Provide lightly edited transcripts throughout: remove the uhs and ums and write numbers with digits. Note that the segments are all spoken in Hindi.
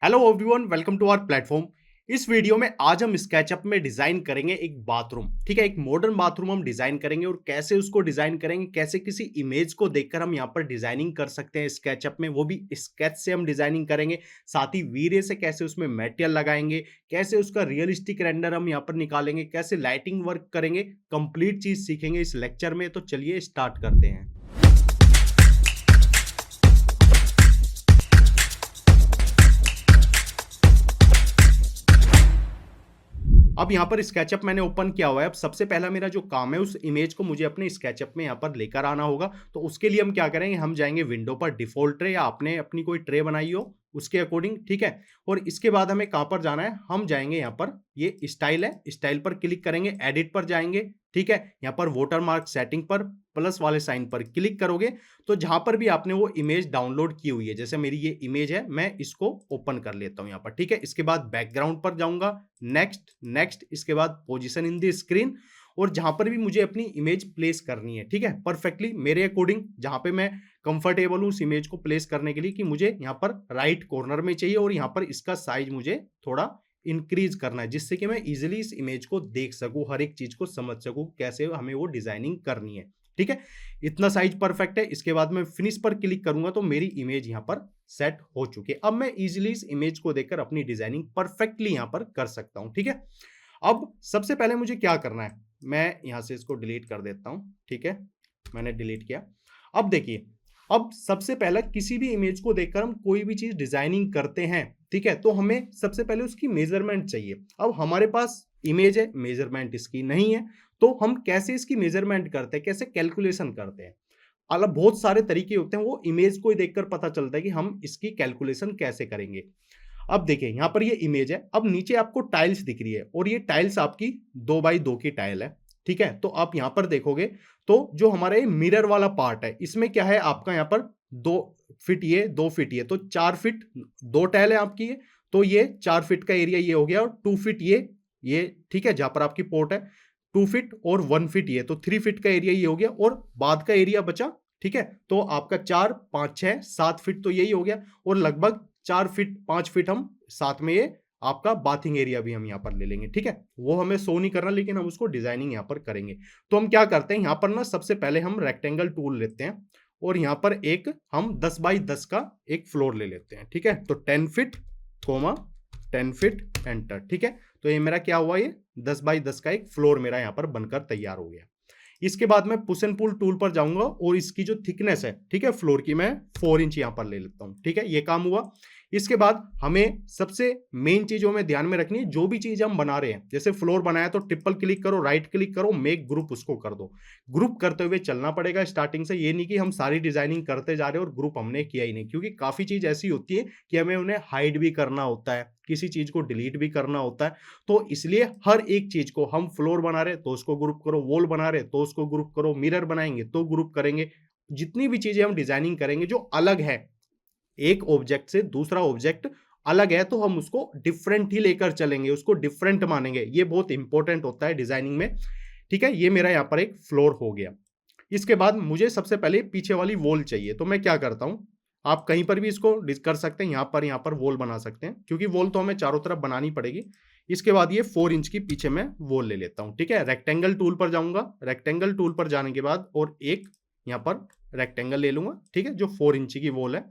Hello everyone, welcome to our platform. इस वीडियो में आज हम स्केचअप में डिजाइन करेंगे एक बाथरूम। ठीक है, एक मॉडर्न बाथरूम हम डिजाइन करेंगे और कैसे उसको डिजाइन करेंगे, कैसे किसी इमेज को देखकर हम यहाँ पर डिजाइनिंग कर सकते हैं स्केचअप में, वो भी स्केच से हम डिजाइनिंग करेंगे। साथ ही वीरे से कैसे उसमें मटेरियल लगाएंगे, कैसे उसका रियलिस्टिक रेंडर हम यहाँ पर निकालेंगे, कैसे लाइटिंग वर्क करेंगे, कंप्लीट चीज सीखेंगे इस लेक्चर में। तो चलिए स्टार्ट करते हैं। अब यहाँ पर स्केचअप मैंने ओपन किया हुआ है। अब सबसे पहला मेरा जो काम है, उस इमेज को मुझे अपने स्केचअप में यहाँ पर लेकर आना होगा। तो उसके लिए हम क्या करेंगे, हम जाएंगे विंडो पर, डिफॉल्ट ट्रे या आपने अपनी कोई ट्रे बनाई हो उसके अकॉर्डिंग। ठीक है, और इसके बाद हमें कहाँ पर जाना है, हम जाएंगे यहाँ पर, ये स्टाइल है, स्टाइल पर क्लिक करेंगे, एडिट पर जाएंगे। ठीक है, यहाँ पर वाटरमार्क सेटिंग पर प्लस वाले साइन पर क्लिक करोगे तो जहां पर भी आपने वो इमेज डाउनलोड की हुई है, जैसे मेरी ये इमेज है, मैं इसको ओपन कर लेता हूं यहाँ पर। ठीक है, इसके बाद बैकग्राउंड पर जाऊंगा, नेक्स्ट नेक्स्ट, इसके बाद पोजीशन इन द स्क्रीन, और जहां पर भी मुझे अपनी इमेज प्लेस करनी है, ठीक है, परफेक्टली मेरे अकॉर्डिंग, जहां पे मैं कंफर्टेबल हूं उस इमेज को प्लेस करने के लिए, कि मुझे यहाँ पर राइट कॉर्नर में चाहिए और यहाँ पर इसका साइज मुझे थोड़ा इंक्रीज करना है, जिससे कि मैं इजिली इस इमेज को देख सकूं, हर एक चीज को समझ सकूं, कैसे हमें वो डिजाइनिंग करनी है। ठीक है, इतना साइज परफेक्ट है। इसके बाद मैं फिनिश पर क्लिक करूंगा तो मेरी इमेज यहां पर सेट हो चुकी है। अब मैं इजिली इस इमेज को देखकर अपनी डिजाइनिंग परफेक्टली यहां पर कर सकता हूं। ठीक है, अब सबसे पहले मुझे क्या करना है, मैं यहां से इसको डिलीट कर देता हूं। ठीक है, मैंने डिलीट किया। अब देखिए, अब सबसे पहले किसी भी इमेज को देखकर हम कोई भी चीज डिजाइनिंग करते हैं, ठीक है, तो हमें सबसे पहले उसकी मेजरमेंट चाहिए। अब हमारे पास इमेज है, मेजरमेंट इसकी नहीं है, तो हम कैसे इसकी मेजरमेंट करते हैं, कैसे कैलकुलेशन करते हैं। अलग बहुत सारे तरीके होते हैं, वो इमेज को देखकर पता चलता है कि हम इसकी कैलकुलेशन कैसे करेंगे। अब देखिए, यहां पर ये इमेज है, अब नीचे आपको टाइल्स दिख रही है और ये टाइल्स आपकी 2x2 की टाइल है। ठीक है, तो आप यहां पर देखोगे तो जो हमारे मिरर वाला पार्ट है, इसमें क्या है आपका, यहां पर 2 फीट ये, 2 फीट ये, तो 4 फीट, 2 टाइल है आपकी ये, तो ये 4 फीट का एरिया ये हो गया, और 2 फीट ये ठीक है, जहां पर आपकी पोर्ट है 2 फीट, और 1 फीट ये, तो 3 फीट का एरिया ये हो गया, और बाद का एरिया बचा। ठीक है, तो आपका 4, 5, 6, 7 फीट तो यही हो गया, और लगभग 4 फीट 5 फीट हम साथ में ये आपका बाथिंग एरिया भी हम यहाँ पर ले लेंगे। ठीक है, वो हमें शो नहीं करना, लेकिन हम उसको डिजाइनिंग यहाँ पर करेंगे। तो हम क्या करते हैं, यहाँ पर ना सबसे पहले हम रेक्टेंगल टूल लेते हैं और यहाँ पर एक हम 10x10 का एक फ्लोर ले लेते हैं। ठीक है, तो 10 फीट, 10 फीट, एंटर। ठीक है, तो ये मेरा क्या हुआ, ये 10x10 का एक फ्लोर मेरा यहाँ पर बनकर तैयार हो गया। इसके बाद मैं पुश एंड पुल टूल पर जाऊंगा और इसकी जो थिकनेस है, ठीक है, फ्लोर की, मैं 4 इंच यहां पर ले लेता हूं। ठीक है, ये काम हुआ। इसके बाद हमें सबसे मेन चीज हमें ध्यान में रखनी है, जो भी चीज हम बना रहे हैं, जैसे फ्लोर बनाया तो ट्रिपल क्लिक करो, राइट क्लिक करो, मेक ग्रुप, उसको कर दो। ग्रुप करते हुए चलना पड़ेगा स्टार्टिंग से, ये नहीं कि हम सारी डिजाइनिंग करते जा रहे हैं और ग्रुप हमने किया ही नहीं, क्योंकि काफी चीज ऐसी होती है कि हमें उन्हें हाइड भी करना होता है, किसी चीज को डिलीट भी करना होता है। तो इसलिए हर एक चीज को, हम फ्लोर बना रहे तो उसको ग्रुप करो, वॉल बना रहे तो उसको ग्रुप करो, मिरर बनाएंगे तो ग्रुप करेंगे। जितनी भी चीजें हम डिजाइनिंग करेंगे जो अलग है, एक ऑब्जेक्ट से दूसरा ऑब्जेक्ट अलग है, तो हम उसको डिफरेंट ही लेकर चलेंगे, उसको डिफरेंट मानेंगे। ये बहुत इंपॉर्टेंट होता है डिजाइनिंग में। ठीक है, ये मेरा यहाँ पर एक फ्लोर हो गया। इसके बाद मुझे सबसे पहले पीछे वाली वॉल चाहिए, तो मैं क्या करता हूं, आप कहीं पर भी इसको कर सकते हैं, यहाँ पर वॉल बना सकते हैं, क्योंकि वॉल तो हमें चारों तरफ बनानी पड़ेगी। इसके बाद ये 4 इंच की पीछे मैं वॉल ले लेता हूं। ठीक है, रेक्टेंगल टूल पर जाऊंगा, रेक्टेंगल टूल पर जाने के बाद और एक यहाँ पर रेक्टेंगल ले लूंगा। ठीक है, जो 4 इंच की वॉल है,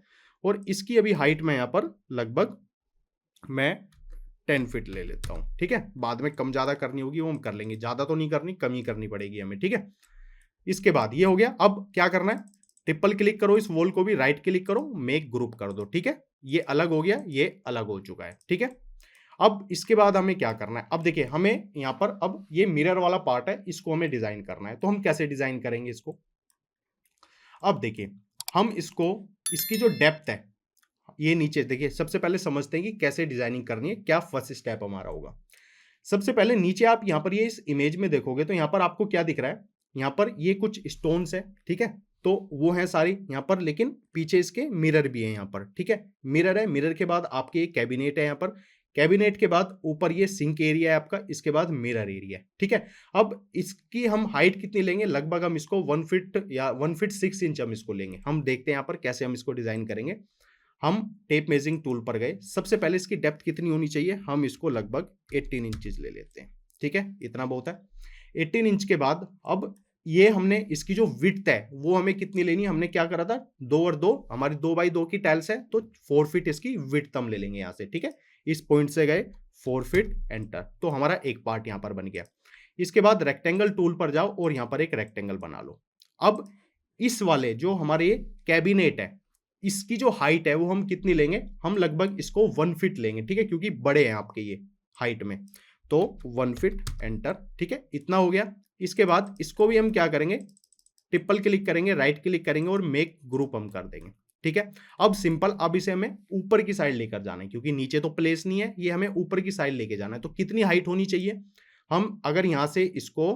और इसकी अभी हाइट में यहाँ पर लगभग मैं 10 फीट ले लेता हूं। ठीक है, बाद में कम ज्यादा करनी होगी वो हम कर लेंगे, ज्यादा तो नहीं करनी, कम ही करनी पड़ेगी हमें। ठीक है, इसके बाद ये हो गया। अब क्या करना है, ट्रिपल क्लिक करो, इस वॉल को भी राइट क्लिक करो, मेक ग्रुप कर दो। ठीक है, ये अलग हो गया, ये अलग हो चुका है। ठीक है, अब इसके बाद हमें क्या करना है, अब देखिए, हमें यहां पर अब ये मिरर वाला पार्ट है, इसको हमें डिजाइन करना है। तो हम कैसे डिजाइन करेंगे इसको, अब देखिए, हम इसको, इसकी जो डेप्थ है, ये नीचे देखिए, सबसे पहले समझते हैं कि कैसे डिजाइनिंग करनी है, क्या फर्स्ट स्टेप हमारा होगा। सबसे पहले नीचे आप यहां पर ये इस इमेज में देखोगे तो यहां पर आपको क्या दिख रहा है, यहां पर ये कुछ स्टोन्स है। ठीक है, तो वो है सारी यहां पर, लेकिन पीछे इसके मिरर भी है यहां पर। ठीक है, मिरर है, मिरर के बाद आपके एक कैबिनेट है यहां पर, कैबिनेट के बाद ऊपर ये सिंक एरिया है आपका, इसके बाद मिरर एरिया। ठीक है, अब इसकी हम हाइट कितनी लेंगे, लगभग हम इसको 1 फीट या 1 फीट 6 इंच हम इसको लेंगे। हम देखते हैं यहां पर कैसे हम इसको डिजाइन करेंगे। हम टेप मेजरिंग टूल पर गए, सबसे पहले इसकी डेप्थ कितनी होनी चाहिए, हम इसको लगभग 18 इंचेस ले लेते हैं, ठीक है, इतना बहुत है। 18 इंच के बाद अब ये हमने इसकी जो विड्थ है वो हमें कितनी लेनी है, हमने क्या करा था, 2 और 2 हमारी 2 बाई 2 की टाइल्स है, तो 4 फीट इसकी विड्थ हम ले लेंगे यहाँ से, ठीक है। इस पॉइंट से गए 4 फीट एंटर, तो हमारा एक पार्ट यहाँ पर बन गया। इसके बाद रेक्टेंगल टूल पर जाओ और यहाँ पर एक रेक्टेंगल बना लो। अब इस वाले जो हमारे कैबिनेट है, इसकी जो हाइट है वो हम कितनी लेंगे, हम लगभग इसको 1 फीट लेंगे, ठीक है, क्योंकि बड़े हैं आपके ये हाइट में, तो 1 फीट एंटर, ठीक है, इतना हो गया। इसके बाद इसको भी हम क्या करेंगे, ट्रिपल क्लिक करेंगे, राइट क्लिक करेंगे और मेक ग्रुप हम कर देंगे, ठीक है। अब सिंपल, अब इसे हमें ऊपर की साइड लेकर जाना है, क्योंकि नीचे तो प्लेस नहीं है, ये हमें ऊपर की साइड लेके जाना है। तो कितनी हाइट होनी चाहिए, हम अगर यहां से इसको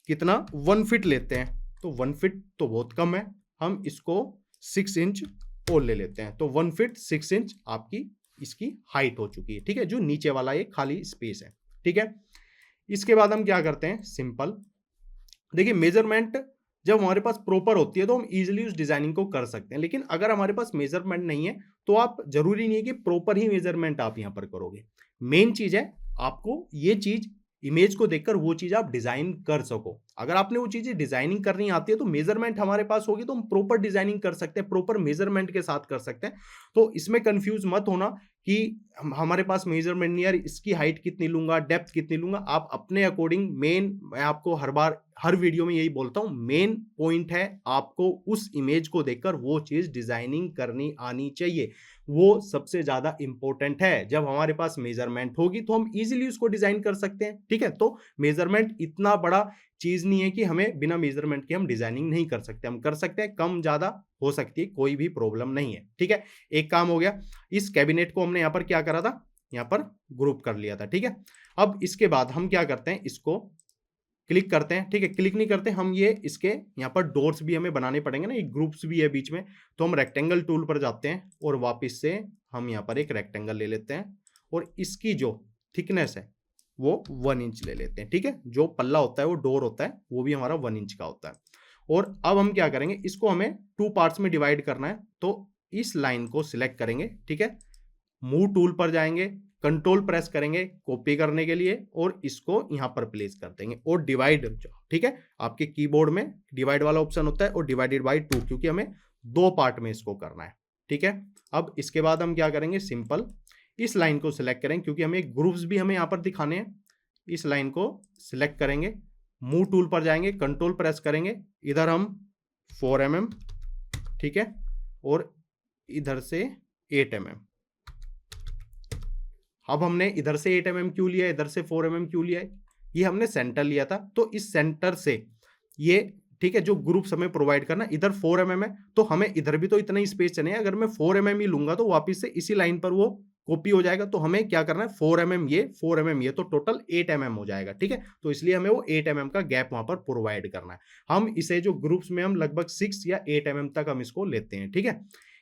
कितना 1 फीट लेते हैं, तो 1 फीट तो बहुत कम है, हम इसको 6 इंच और ले लेते हैं, तो 1 फीट 6 इंच आपकी इसकी हाइट हो चुकी है, ठीक है, जो नीचे वाला ये खाली स्पेस है, ठीक है। इसके बाद हम क्या करते हैं, सिंपल देखिए, मेजरमेंट जब हमारे पास प्रॉपर होती है तो हम इजीली उस डिजाइनिंग को कर सकते हैं, लेकिन अगर हमारे पास मेजरमेंट नहीं है तो आप जरूरी नहीं है कि प्रॉपर ही मेजरमेंट आप यहां पर करोगे। मेन चीज है आपको ये चीज इमेज को देखकर वो चीज आप डिजाइन कर सको। अगर आपने वो चीजें डिजाइनिंग करनी आती है तो मेजरमेंट हमारे पास होगी तो हम प्रॉपर डिजाइनिंग कर सकते हैं, प्रॉपर मेजरमेंट के साथ कर सकते हैं। तो इसमें कंफ्यूज मत होना कि हमारे पास मेजरमेंट नहीं है, इसकी हाइट कितनी लूंगा, डेप्थ कितनी लूंगा, आप अपने अकॉर्डिंग, मेन मैं आपको हर बार हर वीडियो में यही बोलता हूं, मेन पॉइंट है आपको उस इमेज को देखकर वो चीज डिजाइनिंग करनी आनी चाहिए, वो सबसे ज्यादा इंपॉर्टेंट है। जब हमारे पास मेजरमेंट होगी तो हम इजीली उसको डिजाइन कर सकते हैं, ठीक है। तो मेजरमेंट इतना बड़ा चीज नहीं है कि हमें बिना मेजरमेंट के हम डिजाइनिंग नहीं कर सकते, हम कर सकते हैं, कम ज्यादा हो सकती है, कोई भी प्रॉब्लम नहीं है, ठीक है। एक काम हो गया, इस कैबिनेट को हमने यहां पर क्या करा था, यहां पर ग्रुप कर लिया था, ठीक है। अब इसके बाद हम क्या करते हैं, इसको क्लिक करते हैं, ठीक है, क्लिक नहीं करते हम, ये इसके यहाँ पर डोर्स भी हमें बनाने पड़ेंगे ना, ये ग्रुप्स भी है बीच में, तो हम रेक्टेंगल टूल पर जाते हैं और वापस से हम यहाँ पर एक रेक्टेंगल ले लेते हैं और इसकी जो थिकनेस है वो 1 इंच ले लेते हैं, ठीक है। जो पल्ला होता है वो डोर होता है वो भी हमारा 1 इंच का होता है। और अब हम क्या करेंगे, इसको हमें 2 पार्ट्स में डिवाइड करना है, तो इस लाइन को सिलेक्ट करेंगे, ठीक है, मूव टूल पर जाएंगे, कंट्रोल प्रेस करेंगे कॉपी करने के लिए और इसको यहां पर प्लेस कर देंगे और डिवाइड, ठीक है, आपके कीबोर्ड में डिवाइड वाला ऑप्शन होता है और डिवाइडेड बाय 2, क्योंकि हमें 2 पार्ट में इसको करना है, ठीक है। अब इसके बाद हम क्या करेंगे, सिंपल इस लाइन को सिलेक्ट करेंगे, क्योंकि हमें ग्रुप्स भी हमें यहां पर दिखाने हैं, इस लाइन को सिलेक्ट करेंगे, मूव टूल पर जाएंगे, कंट्रोल प्रेस करेंगे, इधर हम 4 mm, ठीक है, और इधर से 8 mm। अब हमने इधर से 8 mm क्यों लिया, इधर से 4 mm क्यों लिया है, ये हमने सेंटर लिया था, तो इस सेंटर से ये, ठीक है, जो ग्रुप्स हमें प्रोवाइड करना, इधर 4 mm है तो हमें इधर भी तो इतना ही स्पेस चाहिए, अगर मैं 4 mm ही लूंगा तो वापस से इसी लाइन पर वो कॉपी हो जाएगा, तो हमें क्या करना है, 4 mm ये 4 mm ये, तो टोटल 8 mm हो जाएगा, ठीक है। तो इसलिए हमें वो 8 mm का गैप वहां पर प्रोवाइड करना है। हम इसे जो ग्रुप्स में हम लगभग 6 या 8 mm तक हम इसको लेते हैं, ठीक है।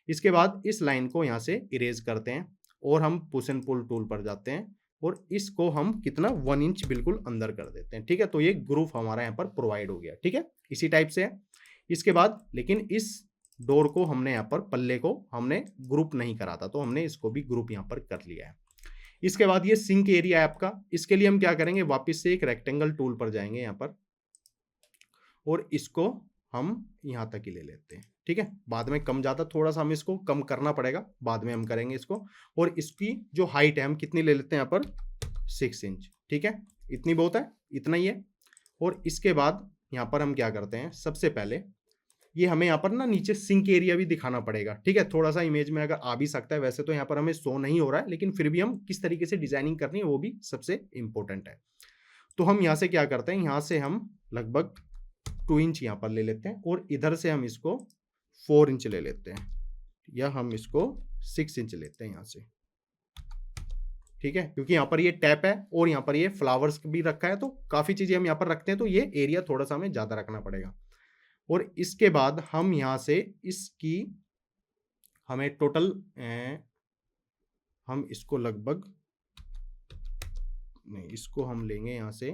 इसके बाद इस लाइन को यहाँ से इरेज करते हैं और हम पुश एंड पुल टूल पर जाते हैं और इसको हम कितना 1 इंच बिल्कुल अंदर कर देते हैं, ठीक है। तो ये ग्रुप हमारा यहाँ पर प्रोवाइड हो गया, ठीक है, इसी टाइप से है। इसके बाद लेकिन इस डोर को हमने यहाँ पर, पल्ले को हमने ग्रुप नहीं करा था, तो हमने इसको भी ग्रुप यहाँ पर कर लिया है। इसके बाद ये सिंक एरिया है आपका, इसके लिए हम क्या करेंगे, वापस से एक रेक्टेंगल टूल पर जाएंगे यहाँ पर और इसको हम यहाँ तक ही ले लेते हैं, ठीक है। बाद में कम ज़्यादा थोड़ा सा हमें इसको कम करना पड़ेगा, बाद में हम करेंगे इसको। और इसकी जो हाइट है हम कितनी ले लेते हैं यहाँ पर 6 इंच, ठीक है, इतनी बहुत है, इतना ही है। और इसके बाद यहाँ पर हम क्या करते हैं, सबसे पहले ये हमें यहाँ पर ना नीचे सिंक एरिया भी दिखाना पड़ेगा, ठीक है, थोड़ा सा इमेज में अगर आ भी सकता है, वैसे तो यहाँ पर हमें शो नहीं हो रहा है, लेकिन फिर भी हम किस तरीके से डिजाइनिंग करनी है वो भी सबसे इंपॉर्टेंट है। तो हम यहाँ से क्या करते हैं, यहाँ से हम लगभग 2 इंच यहाँ पर ले लेते हैं और इधर से हम इसको 4 इंच ले लेते हैं, या हम इसको 6 इंच लेते हैं यहाँ से, ठीक है, क्योंकि यहाँ पर ये टैप है और यहाँ पर ये फ्लावर्स भी रखा है, तो काफी चीजें हम यहाँ पर रखते हैं, तो ये एरिया थोड़ा सा हमें ज्यादा रखना पड़ेगा। और इसके बाद हम यहाँ से इसकी हमें टोटल हम इसको लगभग नहीं, इसको हम लेंगे यहाँ से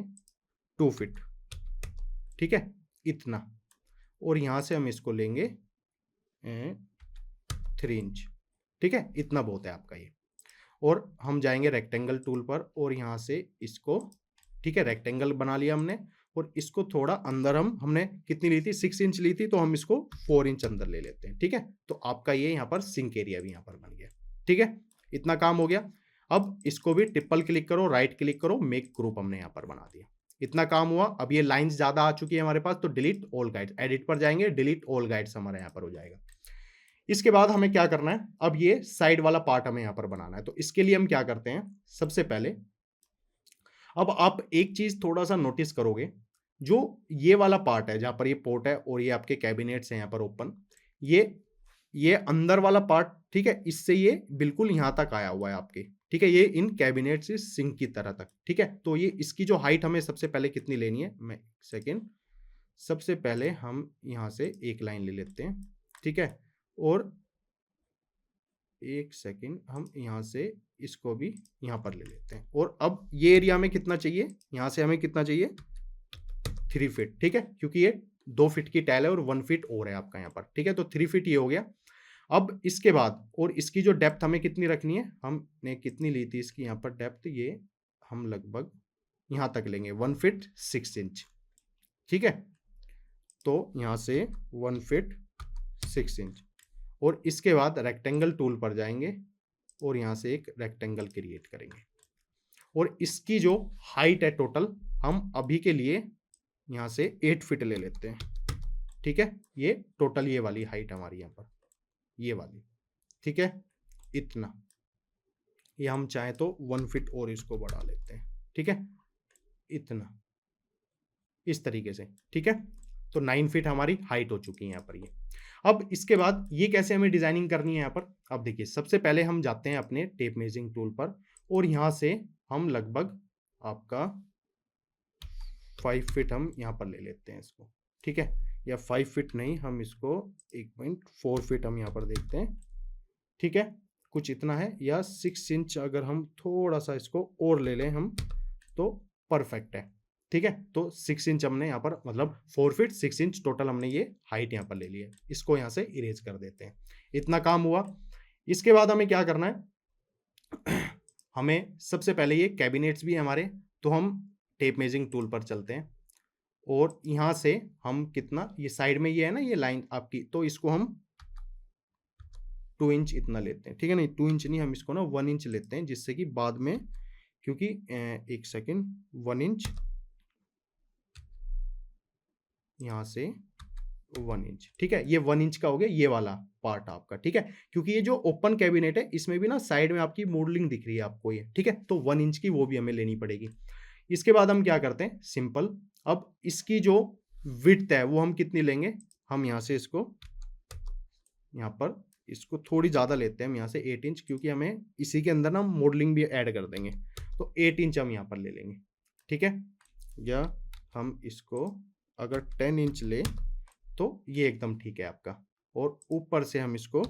2 फीट, ठीक है, इतना। और यहाँ से हम इसको लेंगे 3 इंच, ठीक है, इतना बहुत है आपका ये। और हम जाएंगे रेक्टेंगल टूल पर और यहाँ से इसको, ठीक है, रेक्टेंगल बना लिया हमने। और इसको थोड़ा अंदर हमने कितनी ली थी, 6 इंच ली थी, तो हम इसको 4 इंच अंदर ले लेते हैं। ठीक है, तो आपका ये यहाँ पर सिंक एरिया भी यहाँ पर बन गया। ठीक है, इतना काम हो गया। अब इसको भी ट्रिपल क्लिक करो, राइट क्लिक करो, मेक ग्रुप हमने यहाँ पर बना दिया। इतना काम हुआ। अब ये लाइंस ज्यादा आ चुकी है हमारे पास, तो डिलीट ऑल गाइड्स, एडिट पर जाएंगे, डिलीट ऑल गाइड्स हमारा यहाँ पर हो जाएगा। इसके बाद हमें क्या करना है, अब ये साइड वाला पार्ट हमें यहाँ पर बनाना है। तो इसके लिए हम क्या करते हैं, सबसे पहले अब आप एक चीज थोड़ा सा नोटिस करोगे, जो ये वाला पार्ट है जहां पर ये पोर्ट है और ये आपके कैबिनेट्स हैं यहाँ पर ओपन, ये अंदर वाला पार्ट, ठीक है, इससे ये बिल्कुल यहां तक आया हुआ है आपके। ठीक है, ये इन कैबिनेट से सिंक की तरह तक। ठीक है, तो ये इसकी जो हाइट हमें सबसे पहले कितनी लेनी है, मैं सेकेंड, सबसे पहले हम यहां से एक लाइन ले लेते हैं। ठीक है, और एक सेकेंड, हम यहाँ से इसको भी यहाँ पर ले लेते हैं। और अब ये एरिया में कितना चाहिए, यहाँ से हमें कितना चाहिए, 3 फीट। ठीक है, क्योंकि ये 2 फीट की टाइल है और 1 फीट और है आपका यहाँ पर। ठीक है, तो 3 फीट ये हो गया। अब इसके बाद, और इसकी जो डेप्थ हमें कितनी रखनी है, हमने कितनी ली थी इसकी यहाँ पर डेप्थ, ये हम लगभग यहाँ तक लेंगे 1 फीट 6 इंच। ठीक है, तो यहाँ से 1 फीट 6 इंच। और इसके बाद रेक्टेंगल टूल पर जाएंगे और यहाँ से एक रेक्टेंगल क्रिएट करेंगे। और इसकी जो हाइट है टोटल, हम अभी के लिए यहाँ से 8 फीट ले लेते हैं। ठीक है, ये टोटल ये वाली हाइट हमारी यहाँ पर, ये वाली। ठीक है, इतना, ये हम चाहें तो 1 फीट और इसको बढ़ा लेते हैं। ठीक है, इतना, इस तरीके से। ठीक है, तो 9 फीट हमारी हाइट हो चुकी है यहाँ पर ये। अब इसके बाद ये कैसे हमें डिजाइनिंग करनी है यहाँ पर, अब देखिए, सबसे पहले हम जाते हैं अपने टेप मेजरिंग टूल पर और यहाँ से हम लगभग आपका 5 फीट हम यहाँ पर ले लेते हैं इसको। ठीक है, या 5 फीट नहीं, हम इसको 1.4 फीट हम यहाँ पर देखते हैं। ठीक है, कुछ इतना है, या 6 इंच अगर हम थोड़ा सा इसको और ले लें हम, तो परफेक्ट है। ठीक है, तो 6 इंच हमने यहाँ पर, मतलब 4 फीट 6 इंच टोटल हमने ये हाइट यहाँ पर ले ली है। इसको यहाँ से इरेज कर देते हैं। इतना काम हुआ। इसके बाद हमें क्या करना है, हमें सबसे पहले ये कैबिनेट्स भी हमारे, तो हम टेप मेजरिंग टूल पर चलते हैं और यहाँ से हम कितना, ये साइड में ये है ना ये लाइन आपकी, तो इसको हम 2 इंच इतना लेते हैं। ठीक है, नहीं 2 इंच नहीं, हम इसको ना 1 इंच लेते हैं, जिससे कि बाद में, क्योंकि एक सेकेंड, 1 इंच यहाँ से 1 इंच। ठीक है, ये 1 इंच का हो गया ये वाला पार्ट आपका। ठीक है, क्योंकि ये जो ओपन कैबिनेट है इसमें भी ना साइड में आपकी मॉडलिंग दिख रही है आपको ये। ठीक है, तो 1 इंच की वो भी हमें लेनी पड़ेगी। इसके बाद हम क्या करते हैं, सिंपल, अब इसकी जो विड्थ है वो हम कितनी लेंगे, हम यहाँ से इसको, यहाँ पर इसको थोड़ी ज़्यादा लेते हैं हम यहाँ से 8 इंच, क्योंकि हमें इसी के अंदर ना मॉडलिंग भी ऐड कर देंगे, तो 8 इंच हम यहाँ पर ले लेंगे। ठीक है, या हम इसको अगर 10 इंच ले तो ये एकदम ठीक है आपका, और ऊपर से हम इसको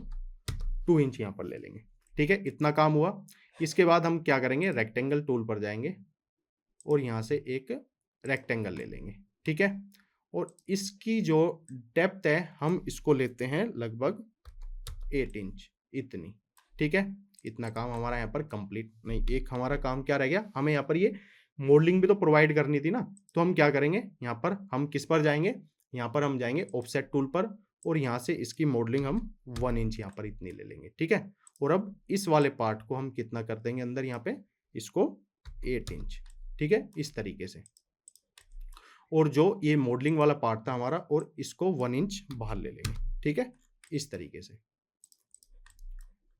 2 इंच यहाँ पर ले लेंगे। ठीक है, इतना काम हुआ। इसके बाद हम क्या करेंगे, रेक्टेंगल टूल पर जाएंगे और यहाँ से एक रेक्टेंगल ले लेंगे। ठीक है, और इसकी जो डेप्थ है हम इसको लेते हैं लगभग 8 इंच, इतनी। ठीक है, इतना काम हमारा यहाँ पर कंप्लीट नहीं, एक हमारा काम क्या रह गया, हमें यहाँ पर ये मॉडलिंग भी तो प्रोवाइड करनी थी ना, तो हम क्या करेंगे, यहाँ पर हम किस पर जाएंगे, यहाँ पर हम जाएंगे ऑफसेट टूल पर और यहाँ से इसकी मॉडलिंग हम 1 इंच यहाँ पर इतनी ले लेंगे। ठीक है, और अब इस वाले पार्ट को हम कितना कर देंगे अंदर, यहाँ पे इसको 8 इंच। ठीक है, इस तरीके से, और जो ये मॉडलिंग वाला पार्ट था हमारा, और इसको 1 इंच बाहर ले लेंगे। ठीक है, इस तरीके से।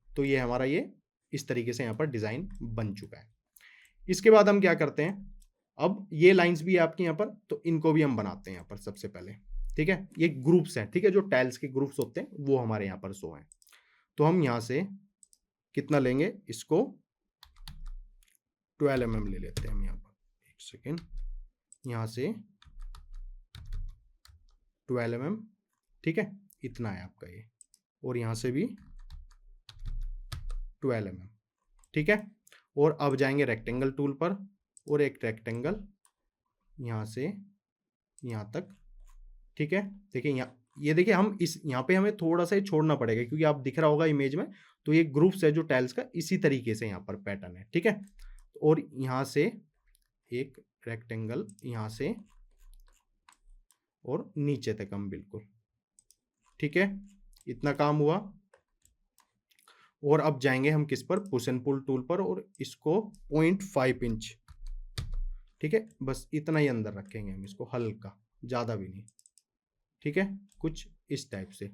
तो ये हमारा ये इस तरीके से यहाँ पर डिजाइन बन चुका है। इसके बाद हम क्या करते हैं, अब ये लाइंस भी है आपकी यहाँ पर, तो इनको भी हम बनाते हैं यहाँ पर सबसे पहले। ठीक है, ये ग्रुप्स हैं। ठीक है, जो टाइल्स के ग्रुप्स होते हैं वो हमारे यहाँ पर शो हैं। तो हम यहाँ से कितना लेंगे, इसको 12 mm ले लेते हैं हम यहाँ पर, एक सेकेंड, यहाँ से 12 mm। ठीक है, इतना है आपका ये, और यहाँ से भी 12 mm। ठीक है, और अब जाएंगे रेक्टेंगल टूल पर और एक रेक्टेंगल यहाँ से यहाँ तक। ठीक है, देखिए यहाँ, ये देखिए हम इस यहाँ पे हमें थोड़ा सा ही छोड़ना पड़ेगा, क्योंकि आप दिख रहा होगा इमेज में, तो ये ग्रुप्स है जो टाइल्स का, इसी तरीके से यहाँ पर पैटर्न है, ठीक है। और यहाँ से एक रेक्टेंगल यहाँ से और नीचे तक हम बिल्कुल, ठीक है, इतना काम हुआ। और अब जाएंगे हम किस पर, पुश एंड पुल टूल पर, और इसको 0.5 इंच, ठीक है, बस इतना ही अंदर रखेंगे हम इसको, हल्का, ज़्यादा भी नहीं, ठीक है, कुछ इस टाइप से।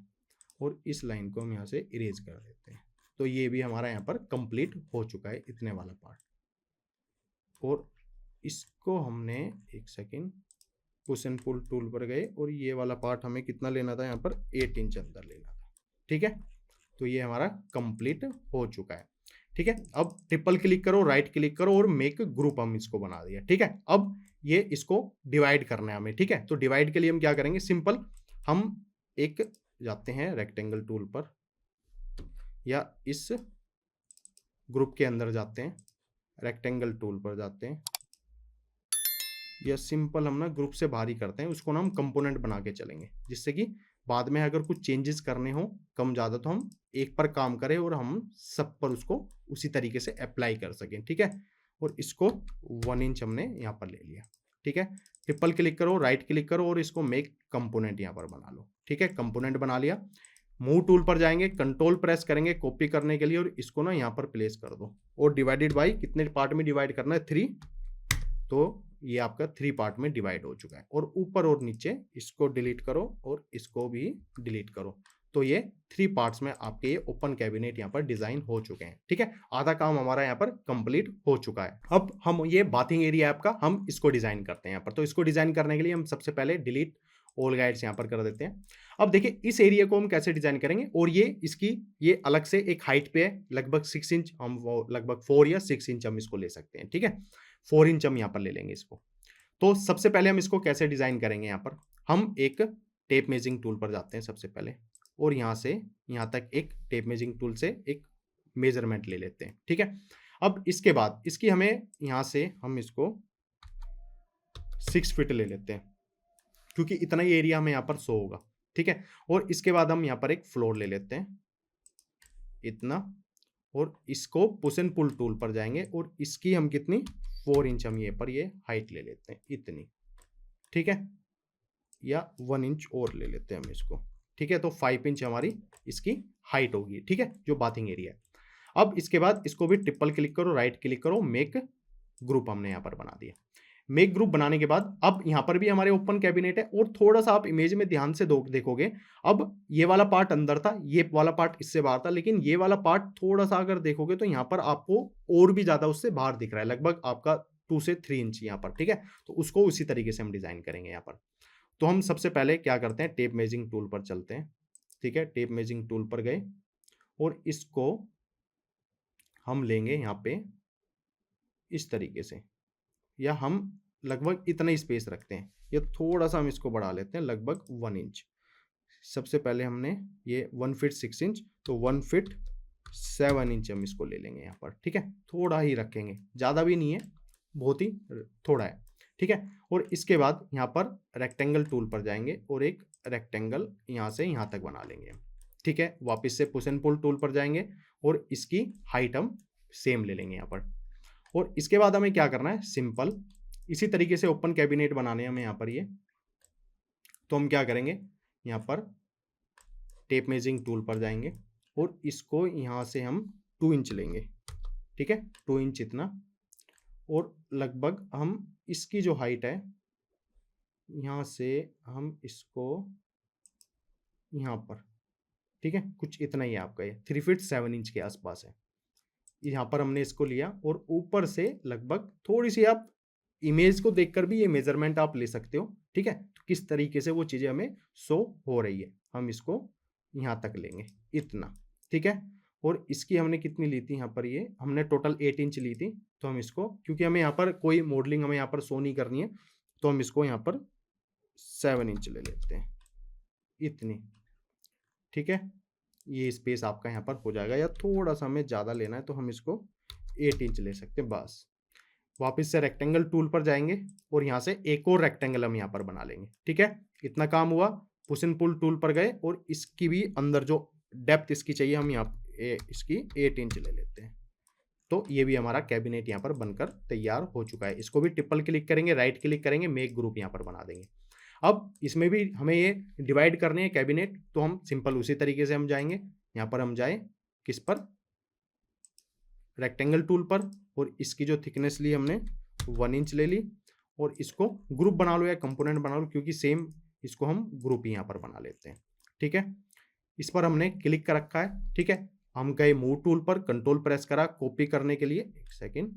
और इस लाइन को हम यहाँ से इरेज कर देते हैं। तो ये भी हमारा यहाँ पर कंप्लीट हो चुका है, इतने वाला पार्ट। और इसको हमने, एक second, push and pull tool पर गए और ये वाला पार्ट हमें कितना लेना था, यहाँ पर 8 इंच अंदर लेना था, ठीक है। तो ये हमारा कंप्लीट हो चुका है, ठीक है। अब ट्रिपल क्लिक करो, राइट क्लिक करो और मेक ग्रुप, हम इसको बना दिया, ठीक है। अब ये इसको डिवाइड करना है हमें, ठीक है। तो डिवाइड के लिए हम क्या करेंगे, सिंपल, हम एक जाते हैं रेक्टेंगल टूल पर, या इस ग्रुप के अंदर जाते हैं, रेक्टेंगल टूल पर जाते हैं, या सिंपल हम ना ग्रुप से बाहर ही करते हैं, उसको ना हम कंपोनेंट बना के चलेंगे, जिससे कि बाद में अगर कुछ चेंजेस करने हो कम ज़्यादा, तो हम एक पर काम करें और हम सब पर उसको उसी तरीके से अप्लाई कर सकें, ठीक है। और इसको 1 इंच हमने यहाँ पर ले लिया, ठीक है। ट्रिपल क्लिक करो, राइट क्लिक करो और इसको मेक कंपोनेंट यहाँ पर बना लो, ठीक है। कंपोनेंट बना लिया, मूव टूल पर जाएंगे, कंट्रोल प्रेस करेंगे कॉपी करने के लिए, और इसको ना यहाँ पर प्लेस कर दो, और डिवाइडेड बाई, कितने पार्ट में डिवाइड करना है, 3। तो ये आपका 3 पार्ट में डिवाइड हो चुका है। और ऊपर और नीचे इसको डिलीट करो और इसको भी डिलीट करो। तो ये 3 पार्ट्स में आपके ये ओपन कैबिनेट यहाँ पर डिजाइन हो चुके हैं, ठीक है। आधा काम हमारा यहाँ पर कंप्लीट हो चुका है। अब हम ये बाथिंग एरिया आपका, हम इसको डिजाइन करते हैं यहाँ पर। तो इसको डिजाइन करने के लिए हम सबसे पहले डिलीट ऑल गाइड्स यहाँ पर कर देते हैं। अब देखिए इस एरिया को हम कैसे डिजाइन करेंगे, और ये इसकी ये अलग से एक हाइट पे है, लगभग 6 इंच, हम वो लगभग 4 या 6 इंच हम इसको ले सकते हैं, ठीक है। 4 इंच हम यहाँ पर ले लेंगे इसको। तो सबसे पहले हम इसको कैसे डिजाइन करेंगे, यहाँ पर हम एक टेप मेजरिंग टूल पर जाते हैं सबसे पहले, और यहाँ से यहाँ तक एक टेप मेजरिंग टूल से एक मेजरमेंट ले लेते हैं, ठीक है। अब इसके बाद इसकी हमें यहाँ से हम इसको 6 फीट ले लेते हैं, क्योंकि इतना ही एरिया हमें यहाँ पर शो होगा, ठीक है। और इसके बाद हम यहाँ पर एक फ्लोर ले लेते हैं इतना, और इसको पुश एंड पुल टूल पर जाएंगे और इसकी हम कितनी 4 इंच हम ये पर ये हाइट ले लेते हैं इतनी, ठीक है, या 1 इंच और ले लेते हैं हम इसको, ठीक है। तो 5 इंच हमारी इसकी हाइट होगी, ठीक है, जो बाथिंग एरिया है। अब इसके बाद इसको भी ट्रिपल क्लिक करो, राइट क्लिक करो, मेक ग्रुप हमने यहाँ पर बना दिया। मेक ग्रुप बनाने के बाद अब यहाँ पर भी हमारे ओपन कैबिनेट है, और थोड़ा सा आप इमेज में ध्यान से देखोगे, अब ये वाला पार्ट अंदर था, ये वाला पार्ट इससे बाहर था, लेकिन ये वाला पार्ट थोड़ा सा अगर देखोगे तो यहाँ पर आपको और भी ज्यादा उससे बाहर दिख रहा है, लगभग आपका 2 से 3 इंच यहाँ पर, ठीक है। तो उसको उसी तरीके से हम डिजाइन करेंगे यहाँ पर। तो हम सबसे पहले क्या करते हैं, टेप मेजरिंग टूल पर चलते हैं, ठीक है। टेप मेजरिंग टूल पर गए और इसको हम लेंगे यहाँ पे इस तरीके से, या हम लगभग इतना ही स्पेस रखते हैं, या थोड़ा सा हम इसको बढ़ा लेते हैं, लगभग 1 इंच। सबसे पहले हमने ये 1 फीट 6 इंच, तो 1 फीट 7 इंच हम इसको ले लेंगे यहाँ पर, ठीक है। थोड़ा ही रखेंगे, ज़्यादा भी नहीं है, बहुत ही थोड़ा है, ठीक है। और इसके बाद यहाँ पर रेक्टेंगल टूल पर जाएंगे और एक रेक्टेंगल यहाँ से यहाँ तक बना लेंगे, ठीक है। वापस से पुश एंड पुल टूल पर जाएंगे और इसकी हाइट हम सेम ले लेंगे यहाँ पर। और इसके बाद हमें क्या करना है, सिंपल इसी तरीके से ओपन कैबिनेट बनाने हैं हमें यहाँ पर ये। तो हम क्या करेंगे, यहाँ पर टेप मेजरिंग टूल पर जाएंगे और इसको यहाँ से हम 2 इंच लेंगे, ठीक है, 2 इंच इतना। और लगभग हम इसकी जो हाइट है, यहाँ से हम इसको यहाँ पर, ठीक है, कुछ इतना ही है आपका, ये 3 फीट 7 इंच के आसपास है। यहाँ पर हमने इसको लिया और ऊपर से लगभग थोड़ी सी आप इमेज को देखकर भी ये मेजरमेंट आप ले सकते हो, ठीक है। तो किस तरीके से वो चीज़ें हमें शो हो रही है, हम इसको यहाँ तक लेंगे इतना, ठीक है। और इसकी हमने कितनी ली थी, यहाँ पर ये हमने टोटल 8 इंच ली थी। तो हम इसको, क्योंकि हमें यहाँ पर कोई मॉडलिंग हमें यहाँ पर शो नहीं करनी है, तो हम इसको यहाँ पर 7 इंच ले लेते हैं इतनी, ठीक है। ये स्पेस आपका यहाँ पर हो जाएगा, या थोड़ा सा हमें ज़्यादा लेना है तो हम इसको 8 इंच ले सकते हैं बस। वापस से रेक्टेंगल टूल पर जाएंगे और यहाँ से एक और रेक्टेंगल हम यहाँ पर बना लेंगे, ठीक है। इतना काम हुआ। पुश एंड पुल टूल पर गए और इसकी भी अंदर जो डेप्थ इसकी चाहिए हम यहाँ इसकी 8 इंच ले लेते हैं। तो ये भी हमारा कैबिनेट यहाँ पर बनकर तैयार हो चुका है। इसको भी ट्रिपल क्लिक करेंगे, राइट क्लिक करेंगे, मेक ग्रुप यहाँ पर बना देंगे। अब इसमें भी हमें ये डिवाइड करने हैं कैबिनेट, तो हम सिंपल उसी तरीके से हम जाएंगे। यहाँ पर हम जाए किस पर, रेक्टेंगल टूल पर, और इसकी जो थिकनेस ली हमने 1 इंच ले ली, और इसको ग्रुप बना लो या कंपोनेंट बना लो, क्योंकि सेम इसको हम ग्रुप ही यहाँ पर बना लेते हैं। ठीक है, इस पर हमने क्लिक कर रखा है। ठीक है, हम गए मूव टूल पर, कंट्रोल प्रेस करा कॉपी करने के लिए, एक सेकेंड,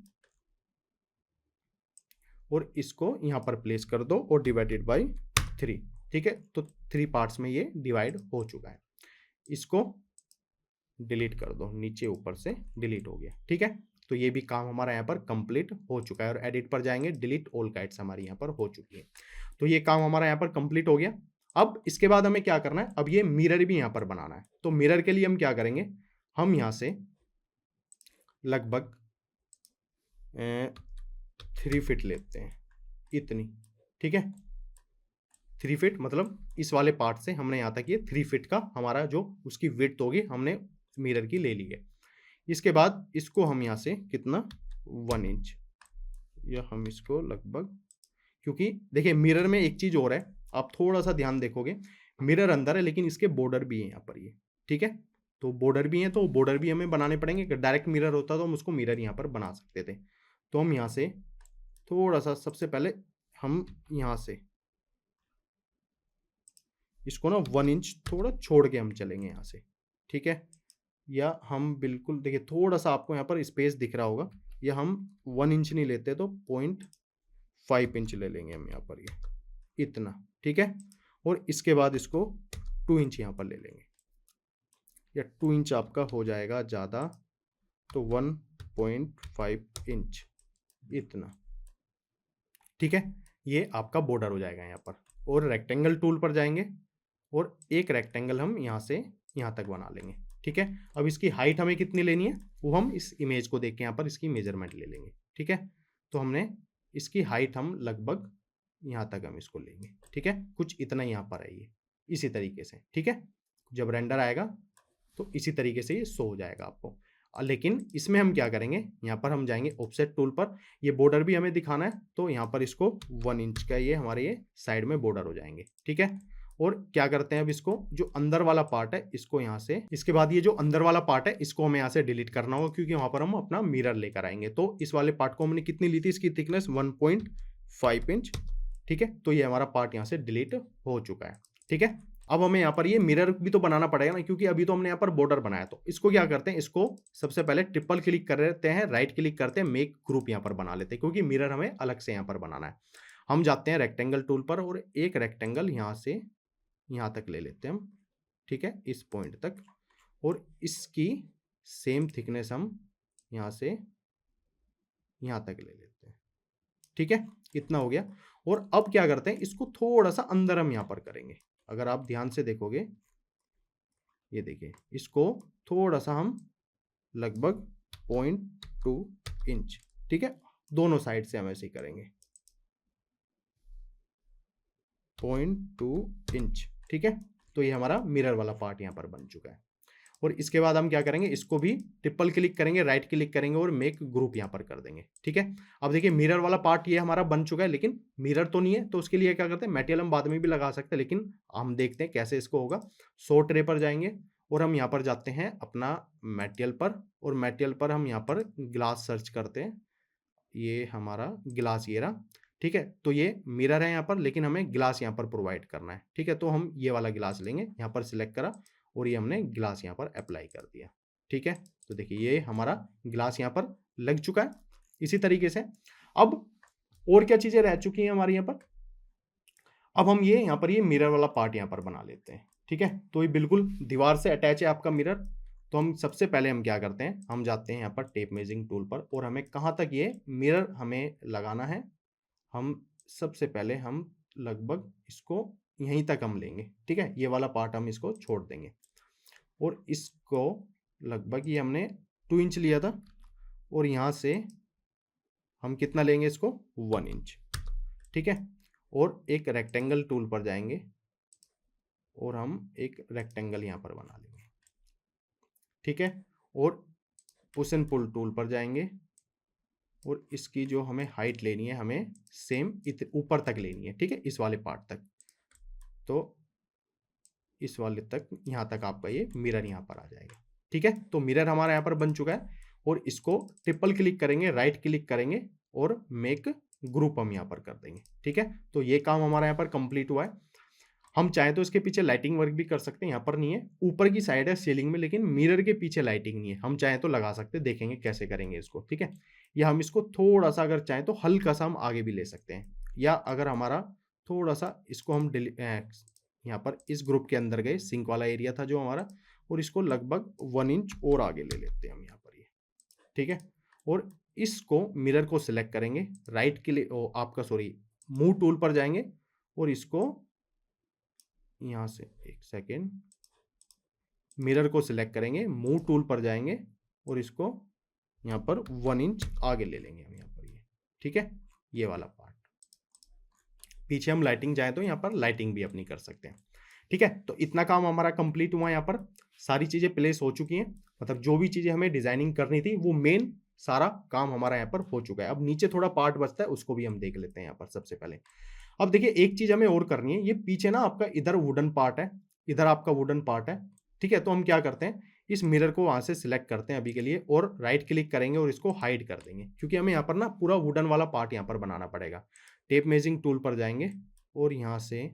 और इसको यहां पर प्लेस कर दो और डिवाइडेड बाय 3। ठीक है, तो 3 पार्ट्स में ये डिवाइड हो चुका है। इसको डिलीट कर दो, नीचे ऊपर से डिलीट हो गया। ठीक है, तो ये भी काम हमारा यहाँ पर कंप्लीट हो चुका है। और एडिट पर जाएंगे, डिलीट ऑल काइट्स हमारी यहाँ पर हो चुकी है। तो ये काम हमारा यहाँ पर कंप्लीट हो गया। अब इसके बाद हमें क्या करना है, अब ये मिरर भी यहाँ पर बनाना है। तो मिरर के लिए हम क्या करेंगे, हम यहाँ से लगभग 3 फीट लेते हैं, इतनी। ठीक है, 3 फीट मतलब इस वाले पार्ट से हमने यहाँ तक ये 3 फीट का हमारा जो उसकी विड्थ होगी हमने मिरर की ले ली है। इसके बाद इसको हम यहाँ से कितना 1 इंच, या हम इसको लगभग, क्योंकि देखिए मिरर में एक चीज और है, आप थोड़ा सा ध्यान देखोगे, मिरर अंदर है लेकिन इसके बॉर्डर भी है यहाँ पर ये। ठीक है, तो बॉर्डर भी है, तो बॉर्डर भी हमें बनाने पड़ेंगे। अगर डायरेक्ट मिरर होता तो हम उसको मिरर यहाँ पर बना सकते थे। तो हम यहाँ से थोड़ा सा, सबसे पहले हम यहाँ से इसको ना 1 इंच थोड़ा छोड़ के हम चलेंगे यहाँ से। ठीक है, या हम बिल्कुल, देखिए थोड़ा सा आपको यहाँ पर स्पेस दिख रहा होगा, या हम 1 इंच नहीं लेते तो 0.5 इंच ले लेंगे हम यहाँ पर, ये इतना। ठीक है, और इसके बाद इसको 2 इंच यहाँ पर ले लेंगे, या 2 इंच आपका हो जाएगा ज़्यादा, तो 1.5 इंच इतना। ठीक है, ये आपका बॉर्डर हो जाएगा यहाँ पर। और रेक्टेंगल टूल पर जाएंगे और एक रेक्टेंगल हम यहाँ से यहाँ तक बना लेंगे। ठीक है, अब इसकी हाइट हमें कितनी लेनी है वो हम इस इमेज को देख के यहाँ पर इसकी मेजरमेंट ले लेंगे। ठीक है, तो हमने इसकी हाइट हम लगभग यहाँ तक हम इसको लेंगे। ठीक है, कुछ इतना यहाँ पर है ये, इसी तरीके से। ठीक है, जब रेंडर आएगा तो इसी तरीके से ये शो हो जाएगा आपको। लेकिन इसमें हम क्या करेंगे, यहाँ पर हम जाएंगे ऑफसेट टूल पर, ये बॉर्डर भी हमें दिखाना है, तो यहाँ पर इसको 1 इंच का ये हमारे ये साइड में बॉर्डर हो जाएंगे। ठीक है, और क्या करते हैं, अब इसको जो अंदर वाला पार्ट है इसको यहाँ से, इसके बाद ये जो अंदर वाला पार्ट है इसको हमें यहाँ से डिलीट करना होगा, क्योंकि वहां पर हम अपना मिरर लेकर आएंगे। तो इस वाले पार्ट को हमने कितनी ली थी, इसकी थिकनेस 1.5 इंच। ठीक है, तो ये हमारा पार्ट यहाँ से डिलीट हो चुका है। ठीक है, अब हमें यहाँ पर ये मिरर भी तो बनाना पड़ेगा ना, क्योंकि अभी तो हमने यहाँ पर बॉर्डर बनाया। तो इसको क्या करते हैं, इसको सबसे पहले ट्रिपल क्लिक कर लेते हैं, राइट क्लिक करते हैं, मेक ग्रुप यहाँ पर बना लेते हैं, क्योंकि मिरर हमें अलग से यहाँ पर बनाना है। हम जाते हैं रेक्टेंगल टूल पर और एक रेक्टेंगल यहाँ से यहाँ तक ले लेते हैं हम। ठीक है, इस पॉइंट तक, और इसकी सेम थिकनेस हम यहाँ से यहाँ तक ले लेते हैं। ठीक है, इतना हो गया। और अब क्या करते हैं, इसको थोड़ा सा अंदर हम यहाँ पर करेंगे। अगर आप ध्यान से देखोगे, ये देखिए, इसको थोड़ा सा हम लगभग 0.2 इंच, ठीक है, दोनों साइड से हम ऐसे ही करेंगे 0.2 इंच। ठीक है, तो ये हमारा मिरर वाला पार्ट यहाँ पर बन चुका है। और इसके बाद हम क्या करेंगे, इसको भी ट्रिपल क्लिक करेंगे, राइट क्लिक करेंगे और मेक ग्रुप यहाँ पर कर देंगे। ठीक है, अब देखिए मिरर वाला पार्ट ये हमारा बन चुका है, लेकिन मिरर तो नहीं है, तो उसके लिए क्या करते हैं, मटेरियल हम बाद में भी लगा सकते हैं, लेकिन हम देखते हैं कैसे इसको होगा। सो ट्रे पर जाएंगे और हम यहाँ पर जाते हैं अपना मटेरियल पर, और मटेरियल पर हम यहाँ पर ग्लास सर्च करते हैं। ये हमारा ग्लास ये रहा। ठीक है, तो ये मिरर है यहाँ पर, लेकिन हमें ग्लास यहाँ पर प्रोवाइड करना है। ठीक है, तो हम ये वाला ग्लास लेंगे, यहाँ पर सिलेक्ट करा और ये हमने ग्लास यहाँ पर अप्लाई कर दिया। ठीक है, तो देखिए ये हमारा ग्लास यहाँ पर लग चुका है। इसी तरीके से अब और क्या चीजें रह चुकी हैं हमारे यहाँ पर, अब हम ये यहाँ पर ये मिरर वाला पार्ट यहाँ पर बना लेते हैं। ठीक है, तो ये बिल्कुल दीवार से अटैच है आपका मिरर। तो हम सबसे पहले हम क्या करते हैं, हम जाते हैं यहाँ पर टेप मेजरिंग टूल पर, और हमें कहाँ तक ये मिरर हमें लगाना है, हम सबसे पहले हम लगभग इसको यहीं तक हम लेंगे। ठीक है, ये वाला पार्ट हम इसको छोड़ देंगे, और इसको लगभग ये हमने 2 इंच लिया था, और यहाँ से हम कितना लेंगे, इसको 1 इंच। ठीक है, और एक रेक्टेंगल टूल पर जाएंगे और हम एक रेक्टेंगल यहाँ पर बना लेंगे। ठीक है, और पुश एंड पुल टूल पर जाएंगे और इसकी जो हमें हाइट लेनी है हमें सेम ऊपर तक लेनी है, ठीक है, इस वाले पार्ट तक। तो इस वाले तक, यहाँ तक आपका ये मिरर यहाँ पर आ जाएगा, ठीक है। तो मिरर हमारा यहाँ पर बन चुका है और इसको ट्रिपल क्लिक करेंगे, राइट क्लिक करेंगे और मेक ग्रुप हम यहाँ पर कर देंगे, ठीक है। तो ये काम हमारा यहाँ पर कंप्लीट हुआ है। हम चाहे तो इसके पीछे लाइटिंग वर्क भी कर सकते हैं, यहाँ पर नहीं है, ऊपर की साइड है सीलिंग में, लेकिन मिरर के पीछे लाइटिंग नहीं है। हम चाहे तो लगा सकते हैं, देखेंगे कैसे करेंगे इसको, ठीक है। या हम इसको थोड़ा सा अगर चाहें तो हल्का सा हम आगे भी ले सकते हैं, या अगर हमारा थोड़ा सा इसको हम यहाँ पर इस ग्रुप के अंदर गए, सिंक वाला एरिया था जो हमारा, और इसको लगभग 1 इंच और आगे ले लेते हैं हम यहाँ पर ये, ठीक है। और इसको मिरर को सिलेक्ट करेंगे, राइट के लिए आपका सॉरी मूव टूल पर जाएंगे और इसको यहाँ से एक सेकेंड, मिरर को सिलेक्ट करेंगे, मूव टूल पर जाएंगे और इसको यहाँ पर 1 इंच आगे ले लेंगे हम यहाँ पर ये, ठीक है। ये वाला पार्ट पीछे हम लाइटिंग चाहे तो यहाँ पर लाइटिंग भी अपनी कर सकते हैं, ठीक है। तो इतना काम हमारा कंप्लीट हुआ, यहाँ पर सारी चीजें प्लेस हो चुकी हैं, मतलब जो भी चीजें हमें डिजाइनिंग करनी थी वो मेन सारा काम हमारा यहाँ पर हो चुका है। अब नीचे थोड़ा पार्ट बचता है, उसको भी हम देख लेते हैं यहाँ पर सबसे पहले। अब देखिए एक चीज हमें और करनी है, ये पीछे ना आपका इधर वुडन पार्ट है, इधर आपका वुडन पार्ट है, ठीक है। तो हम क्या करते हैं, इस मिरर को वहां से सिलेक्ट करते हैं अभी के लिए और राइट क्लिक करेंगे और इसको हाइड कर देंगे, क्योंकि हमें यहाँ पर ना पूरा वुडन वाला पार्ट यहाँ पर बनाना पड़ेगा। टेप मेजिंग टूल पर जाएंगे और यहाँ से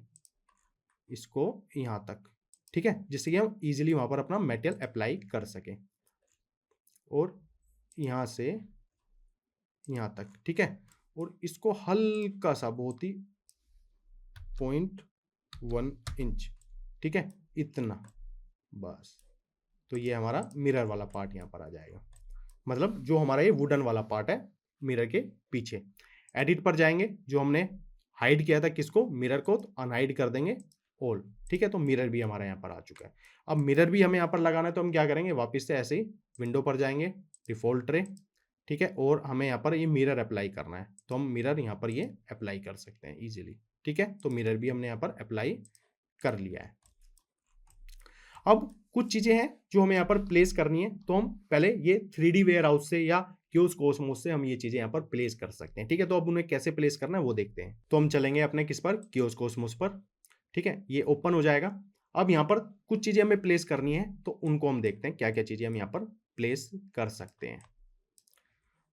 इसको यहाँ तक, ठीक है, जिससे कि हम इजीली वहां पर अपना मेटेरियल अप्लाई कर सकें, और यहाँ से यहाँ तक, ठीक है। और इसको हल्का सा, बहुत ही 0.1 इंच, ठीक है, इतना बस। तो ये हमारा मिरर वाला पार्ट यहाँ पर आ जाएगा, मतलब जो हमारा ये वुडन वाला पार्ट है मिरर के पीछे। एडिट पर जाएंगे, जो हमने हाइड किया था किसको, मिरर को, तो अनहाइड कर देंगे ऑल, ठीक है। तो मिरर भी हमारा यहाँ पर आ चुका है। अब मिरर भी हमें यहाँ पर लगाना है, तो हम क्या करेंगे, वापस से ऐसे ही विंडो पर जाएंगे, डिफॉल्ट ट्रे, ठीक है, और हमें यहाँ पर ये मिरर अप्लाई करना है, तो हम मिरर यहाँ पर ये अप्लाई कर सकते हैं इजीली, ठीक है। तो मिरर भी हमने यहाँ पर अप्लाई कर लिया है। अब कुछ चीजें हैं जो हमें यहाँ पर प्लेस करनी है, तो हम पहले ये 3D वेयर हाउस से या क्यूस कॉस्मोस से हम ये चीजें यहाँ पर प्लेस कर सकते हैं, ठीक है। तो अब उन्हें कैसे प्लेस करना है वो देखते हैं। तो हम चलेंगे अपने किस पर, क्यूस कॉस्मोस पर, ठीक है, ये ओपन हो जाएगा। अब यहाँ पर कुछ चीजें हमें प्लेस करनी है, तो उनको हम देखते हैं क्या क्या चीजें हम यहाँ पर प्लेस कर सकते हैं।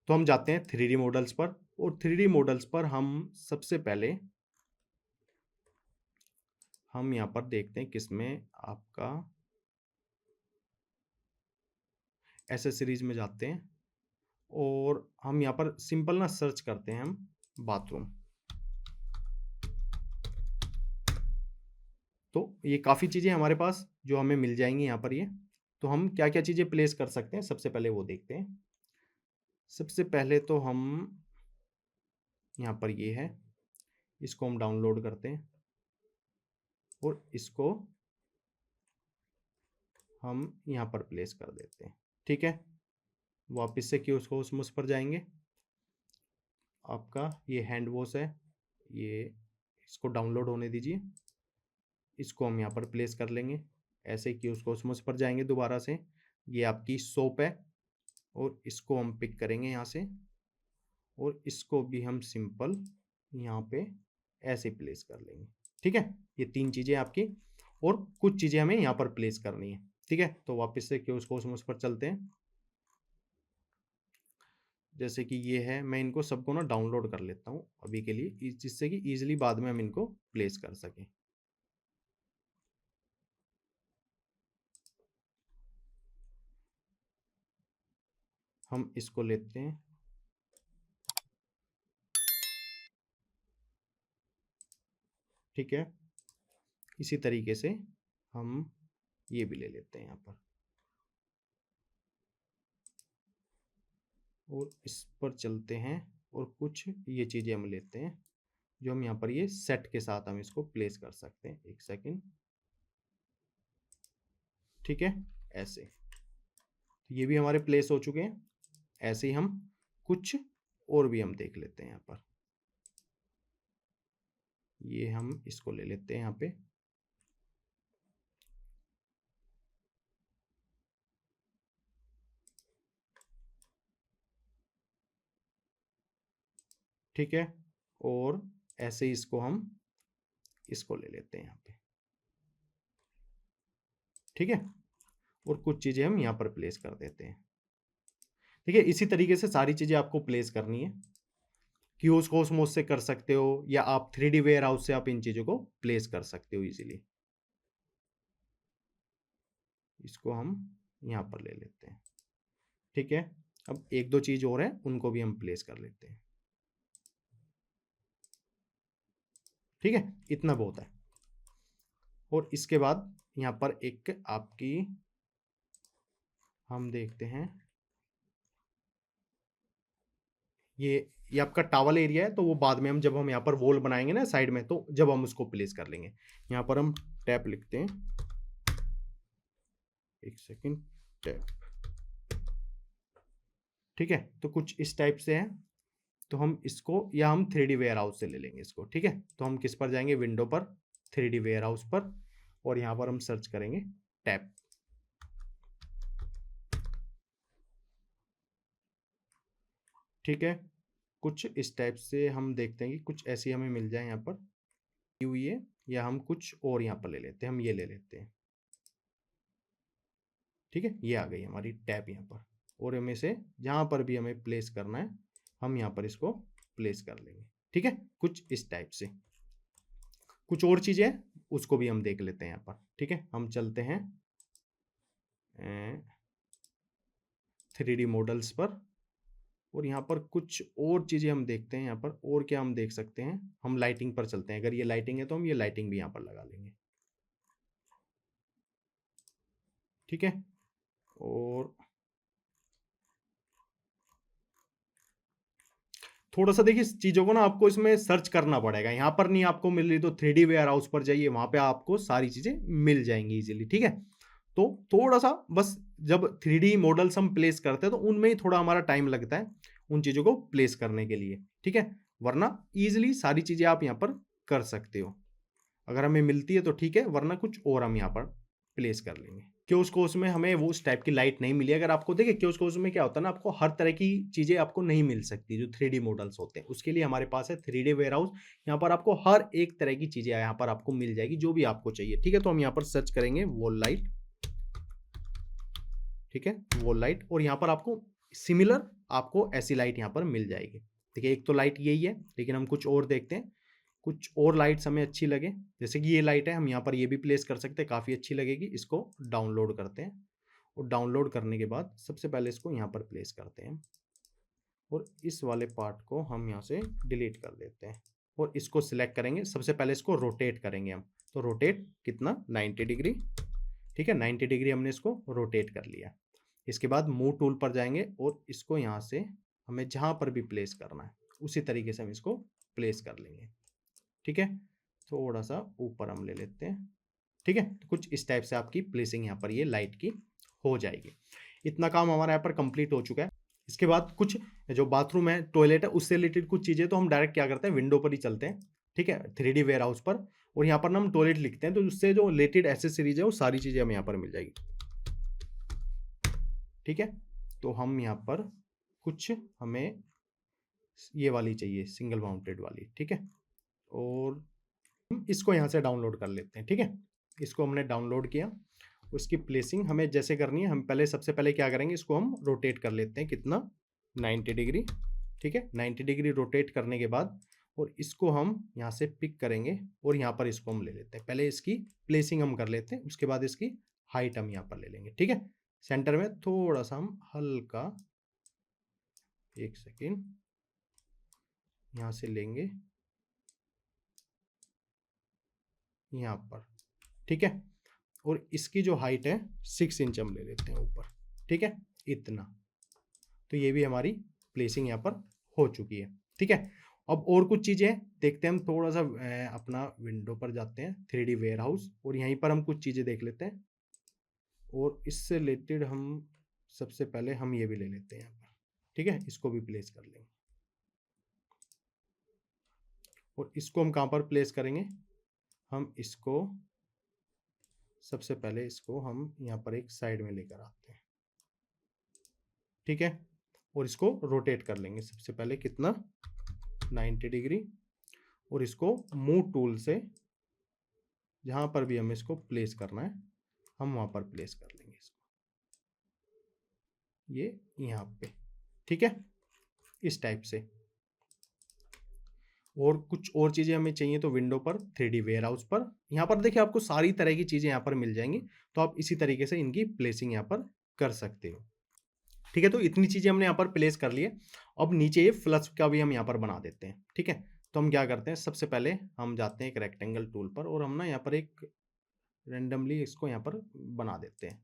तो हम जाते हैं 3D मॉडल्स पर, और 3D मॉडल्स पर हम सबसे पहले हम यहाँ पर देखते हैं किसमें, आपका एसेसरीज में जाते हैं और हम यहाँ पर सिंपल ना सर्च करते हैं हम बाथरूम। तो ये काफ़ी चीज़ें हमारे पास जो हमें मिल जाएंगी यहाँ पर ये। तो हम क्या क्या चीज़ें प्लेस कर सकते हैं सबसे पहले वो देखते हैं। सबसे पहले तो हम यहाँ पर ये है, इसको हम डाउनलोड करते हैं और इसको हम यहाँ पर प्लेस कर देते हैं, ठीक है। वापस से क्यूस्मोस पर जाएंगे, आपका ये हैंड वॉश है, ये इसको डाउनलोड होने दीजिए, इसको हम यहाँ पर प्लेस कर लेंगे। ऐसे क्यूस्मोस पर जाएंगे दोबारा से, ये आपकी सोप है और इसको हम पिक करेंगे यहाँ से, और इसको भी हम सिंपल यहाँ पे ऐसे प्लेस कर लेंगे, ठीक है। ये 3 चीज़ें आपकी, और कुछ चीज़ें हमें यहाँ पर प्लेस करनी है, ठीक है। तो वापस से क्यूस्मोस पर चलते हैं। जैसे कि ये है, मैं इनको सबको ना डाउनलोड कर लेता हूँ अभी के लिए, जिससे कि ईजिली बाद में हम इनको प्लेस कर सकें। हम इसको लेते हैं, ठीक है। इसी तरीके से हम ये भी ले लेते हैं यहाँ पर, और इस पर चलते हैं और कुछ ये चीज़ें हम लेते हैं जो हम यहाँ पर ये सेट के साथ हम इसको प्लेस कर सकते हैं। एक सेकंड, ठीक है, ऐसे। तो ये भी हमारे प्लेस हो चुके हैं। ऐसे ही हम कुछ और भी हम देख लेते हैं यहाँ पर। ये हम इसको ले लेते हैं यहाँ पे, ठीक है, और ऐसे ही इसको हम इसको ले लेते हैं यहाँ पे, ठीक है, और कुछ चीज़ें हम यहाँ पर प्लेस कर देते हैं। ठीक है, इसी तरीके से सारी चीज़ें आपको प्लेस करनी है। क्यूज कॉस्मोस से कर सकते हो या आप 3D वेयर हाउस से आप इन चीज़ों को प्लेस कर सकते हो इजीली। इसको हम यहाँ पर ले लेते हैं, ठीक है। अब एक दो चीज़ और है, उनको भी हम प्लेस कर लेते हैं, ठीक है, इतना बहुत है। और इसके बाद यहाँ पर एक आपकी हम देखते हैं, ये आपका टावल एरिया है, तो वो बाद में हम जब हम यहाँ पर वॉल बनाएंगे ना साइड में, तो जब हम उसको प्लेस कर लेंगे। यहाँ पर हम टैप लिखते हैं, एक सेकेंड, टैप, ठीक है। तो कुछ इस टाइप से है, तो हम इसको या हम 3D वेयर हाउस से ले लेंगे इसको, ठीक है। तो हम किस पर जाएंगे, विंडो पर, 3D वेयर हाउस पर, और यहाँ पर हम सर्च करेंगे टैप, ठीक है। कुछ इस टाइप से हम देखते हैं कि कुछ ऐसी हमें मिल जाए यहाँ पर हुई है, या हम कुछ और यहाँ पर ले लेते हैं, हम ये ले लेते हैं, ठीक है। ये आ गई हमारी टैप यहाँ पर, और हमें से जहाँ पर भी हमें प्लेस करना है हम यहाँ पर इसको प्लेस कर लेंगे, ठीक है। कुछ इस टाइप से कुछ और चीज़ें हैं, उसको भी हम देख लेते हैं यहाँ पर, ठीक है। हम चलते हैं 3D मॉडल्स पर, और यहाँ पर कुछ और चीज़ें हम देखते हैं। यहाँ पर और क्या हम देख सकते हैं, हम लाइटिंग पर चलते हैं। अगर ये लाइटिंग है तो हम ये लाइटिंग भी यहाँ पर लगा लेंगे, ठीक है। और थोड़ा सा देखिए, इस चीज़ों को ना आपको इसमें सर्च करना पड़ेगा, यहाँ पर नहीं आपको मिल रही तो 3D वेयर हाउस पर जाइए, वहाँ पे आपको सारी चीज़ें मिल जाएंगी इजीली, ठीक है। तो थोड़ा सा बस, जब 3D मॉडल्स हम प्लेस करते हैं तो उनमें ही थोड़ा हमारा टाइम लगता है उन चीज़ों को प्लेस करने के लिए, ठीक है। वरना ईजिली सारी चीज़ें आप यहाँ पर कर सकते हो। अगर हमें मिलती है तो ठीक है, वरना कुछ और हम यहाँ पर प्लेस कर लेंगे। क्योंकि उसको उसमें हमें वो उस टाइप की लाइट नहीं मिली। अगर आपको देखिए क्योंकि उसको उसमें क्या होता है ना, आपको हर तरह की चीज़ें आपको नहीं मिल सकती जो 3D मॉडल्स होते हैं। उसके लिए हमारे पास है 3D वेयर हाउस। यहाँ पर आपको हर एक तरह की चीज़ें यहाँ पर आपको मिल जाएगी, जो भी आपको चाहिए, ठीक है। तो हम यहाँ पर सर्च करेंगे वॉल लाइट, ठीक है, वॉल लाइट, और यहाँ पर आपको सिमिलर आपको ऐसी लाइट यहाँ पर मिल जाएगी। देखिए एक तो लाइट यही है, लेकिन हम कुछ और देखते हैं, कुछ और लाइट्स हमें अच्छी लगे। जैसे कि ये लाइट है, हम यहाँ पर ये भी प्लेस कर सकते हैं, काफ़ी अच्छी लगेगी। इसको डाउनलोड करते हैं, और डाउनलोड करने के बाद सबसे पहले इसको यहाँ पर प्लेस करते हैं, और इस वाले पार्ट को हम यहाँ से डिलीट कर देते हैं, और इसको सिलेक्ट करेंगे। सबसे पहले इसको रोटेट करेंगे हम, तो रोटेट कितना, 90 डिग्री, ठीक है। 90 डिग्री हमने इसको रोटेट कर लिया। इसके बाद मूव टूल पर जाएंगे, और इसको यहाँ से हमें जहाँ पर भी प्लेस करना है उसी तरीके से हम इसको प्लेस कर लेंगे, ठीक है। थोड़ा सा ऊपर हम ले लेते हैं, ठीक है। तो कुछ इस टाइप से आपकी प्लेसिंग यहाँ पर ये लाइट की हो जाएगी। इतना काम हमारा यहाँ पर कंप्लीट हो चुका है। इसके बाद कुछ जो बाथरूम है, टॉयलेट है, उससे रिलेटेड कुछ चीज़ें तो हम डायरेक्ट क्या करते हैं, विंडो पर ही चलते हैं, ठीक है, 3D वेयर हाउस पर, और यहाँ पर ना हम टॉयलेट लिखते हैं, तो उससे जो रिलेटेड एसेसरीज है वो सारी चीज़ें हमें यहाँ पर मिल जाएगी, ठीक है। तो हम यहाँ पर कुछ हमें ये वाली चाहिए, सिंगल माउंटेड वाली, ठीक है। और हम इसको यहाँ से डाउनलोड कर लेते हैं, ठीक है। इसको हमने डाउनलोड किया। उसकी प्लेसिंग हमें जैसे करनी है, हम पहले सबसे पहले क्या करेंगे, इसको हम रोटेट कर लेते हैं, कितना, 90 डिग्री, ठीक है। 90 डिग्री रोटेट करने के बाद, और इसको हम यहाँ से पिक करेंगे, और यहाँ पर इसको हम ले लेते हैं। पहले इसकी प्लेसिंग हम कर लेते हैं, उसके बाद इसकी हाइट हम यहाँ पर ले लेंगे, ठीक है। सेंटर में थोड़ा सा हम हल्का, एक सेकेंड, यहाँ से लेंगे यहाँ पर, ठीक है। और इसकी जो हाइट है 6 इंच हम ले लेते हैं ऊपर, ठीक है, इतना। तो ये भी हमारी प्लेसिंग यहाँ पर हो चुकी है, ठीक है। अब और कुछ चीज़ें देखते हैं हम, थोड़ा सा अपना विंडो पर जाते हैं, 3D वेयर हाउस, और यहीं पर हम कुछ चीज़ें देख लेते हैं। और इससे रिलेटेड हम सबसे पहले हम ये भी ले लेते हैं यहाँ पर, ठीक है। इसको भी प्लेस कर लेंगे, और इसको हम कहाँ पर प्लेस करेंगे, हम इसको सबसे पहले इसको हम यहाँ पर एक साइड में लेकर आते हैं, ठीक है। और इसको रोटेट कर लेंगे सबसे पहले, कितना, 90 डिग्री, और इसको मूव टूल से जहाँ पर भी हमें इसको प्लेस करना है हम वहाँ पर प्लेस कर लेंगे इसको, ये यहाँ पे, ठीक है, इस टाइप से। और कुछ और चीज़ें हमें चाहिए तो विंडो पर 3D वेयरहाउस पर, यहाँ पर देखिए आपको सारी तरह की चीज़ें यहाँ पर मिल जाएंगी, तो आप इसी तरीके से इनकी प्लेसिंग यहाँ पर कर सकते हो, ठीक है। तो इतनी चीज़ें हमने यहाँ पर प्लेस कर लिए। अब नीचे ये फ्लश का भी हम यहाँ पर बना देते हैं, ठीक है। तो हम क्या करते हैं, सबसे पहले हम जाते हैं एक रेक्टेंगल टूल पर, और हम ना यहाँ पर एक रेंडमली इसको यहाँ पर बना देते हैं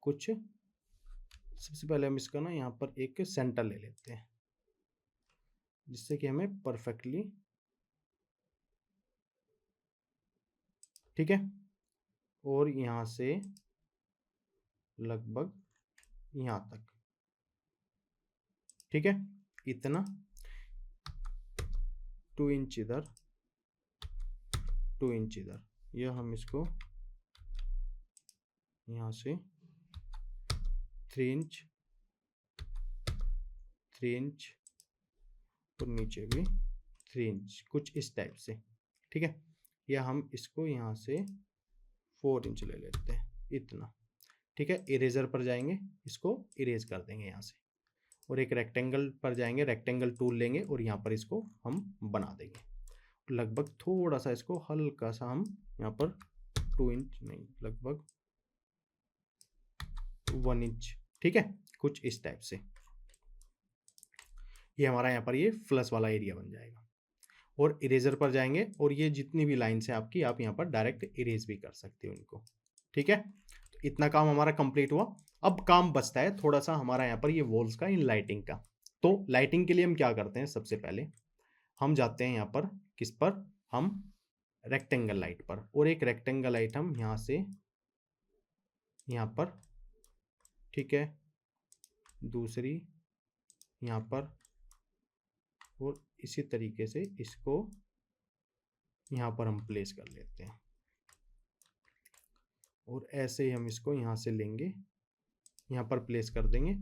कुछ। सबसे पहले हम इसका ना यहाँ पर एक सेंटर ले लेते हैं, जिससे कि हमें परफेक्टली, ठीक है, और यहाँ से लगभग यहाँ तक, ठीक है, इतना 2 इंच इधर, 2 इंच इधर, यह हम इसको यहाँ से 3 इंच, 3 इंच, और नीचे भी 3 इंच, कुछ इस टाइप से, ठीक है। या हम इसको यहाँ से 4 इंच ले लेते हैं, इतना, ठीक है। इरेजर पर जाएंगे, इसको इरेज कर देंगे यहाँ से, और एक रेक्टेंगल पर जाएंगे, रेक्टेंगल टूल लेंगे और यहाँ पर इसको हम बना देंगे। लगभग थोड़ा सा इसको हल्का सा हम यहाँ पर 2 इंच नहीं, लगभग 1 इंच, ठीक है, कुछ इस टाइप से। ये हमारा यहाँ पर ये फ्लश वाला एरिया बन जाएगा। और इरेजर पर जाएंगे, और ये जितनी भी लाइन्स हैं आपकी, आप यहाँ पर डायरेक्ट इरेज भी कर सकते हो इनको, ठीक है। तो इतना काम हमारा कंप्लीट हुआ। अब काम बचता है थोड़ा सा हमारा यहाँ पर ये वॉल्स का, इन लाइटिंग का। तो लाइटिंग के लिए हम क्या करते हैं, सबसे पहले हम जाते हैं यहाँ पर, किस पर, हम रेक्टेंगल लाइट पर, और एक रेक्टेंगल लाइट हम यहाँ से यहाँ पर, ठीक है, दूसरी यहाँ पर, और इसी तरीके से इसको यहाँ पर हम प्लेस कर लेते हैं, और ऐसे ही हम इसको यहाँ से लेंगे, यहाँ पर प्लेस कर देंगे,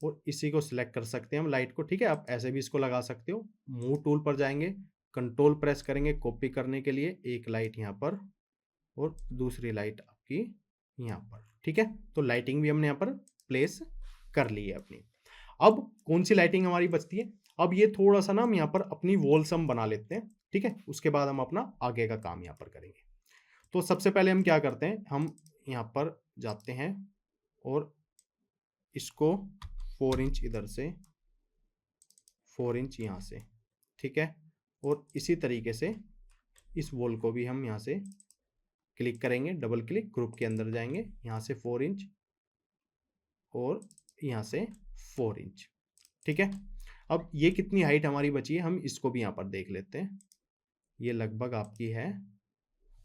और इसी को सिलेक्ट कर सकते हैं हम लाइट को, ठीक है। आप ऐसे भी इसको लगा सकते हो। मूव टूल पर जाएंगे, कंट्रोल प्रेस करेंगे कॉपी करने के लिए, एक लाइट यहाँ पर और दूसरी लाइट आपकी यहाँ पर, ठीक है। तो लाइटिंग भी हमने यहाँ पर प्लेस कर ली है अपनी। अब कौन सी लाइटिंग हमारी बचती है, अब ये थोड़ा सा ना हम यहाँ पर अपनी वॉल्स हम बना लेते हैं, ठीक है। उसके बाद हम अपना आगे का काम यहाँ पर करेंगे। तो सबसे पहले हम क्या करते हैं, हम यहाँ पर जाते हैं और इसको 4 इंच इधर से, 4 इंच यहाँ से, ठीक है। और इसी तरीके से इस वॉल को भी हम यहाँ से क्लिक करेंगे, डबल क्लिक, ग्रुप के अंदर जाएंगे, यहाँ से 4 इंच और यहाँ से 4 इंच, ठीक है। अब ये कितनी हाइट हमारी बची है, हम इसको भी यहाँ पर देख लेते हैं। ये लगभग आपकी है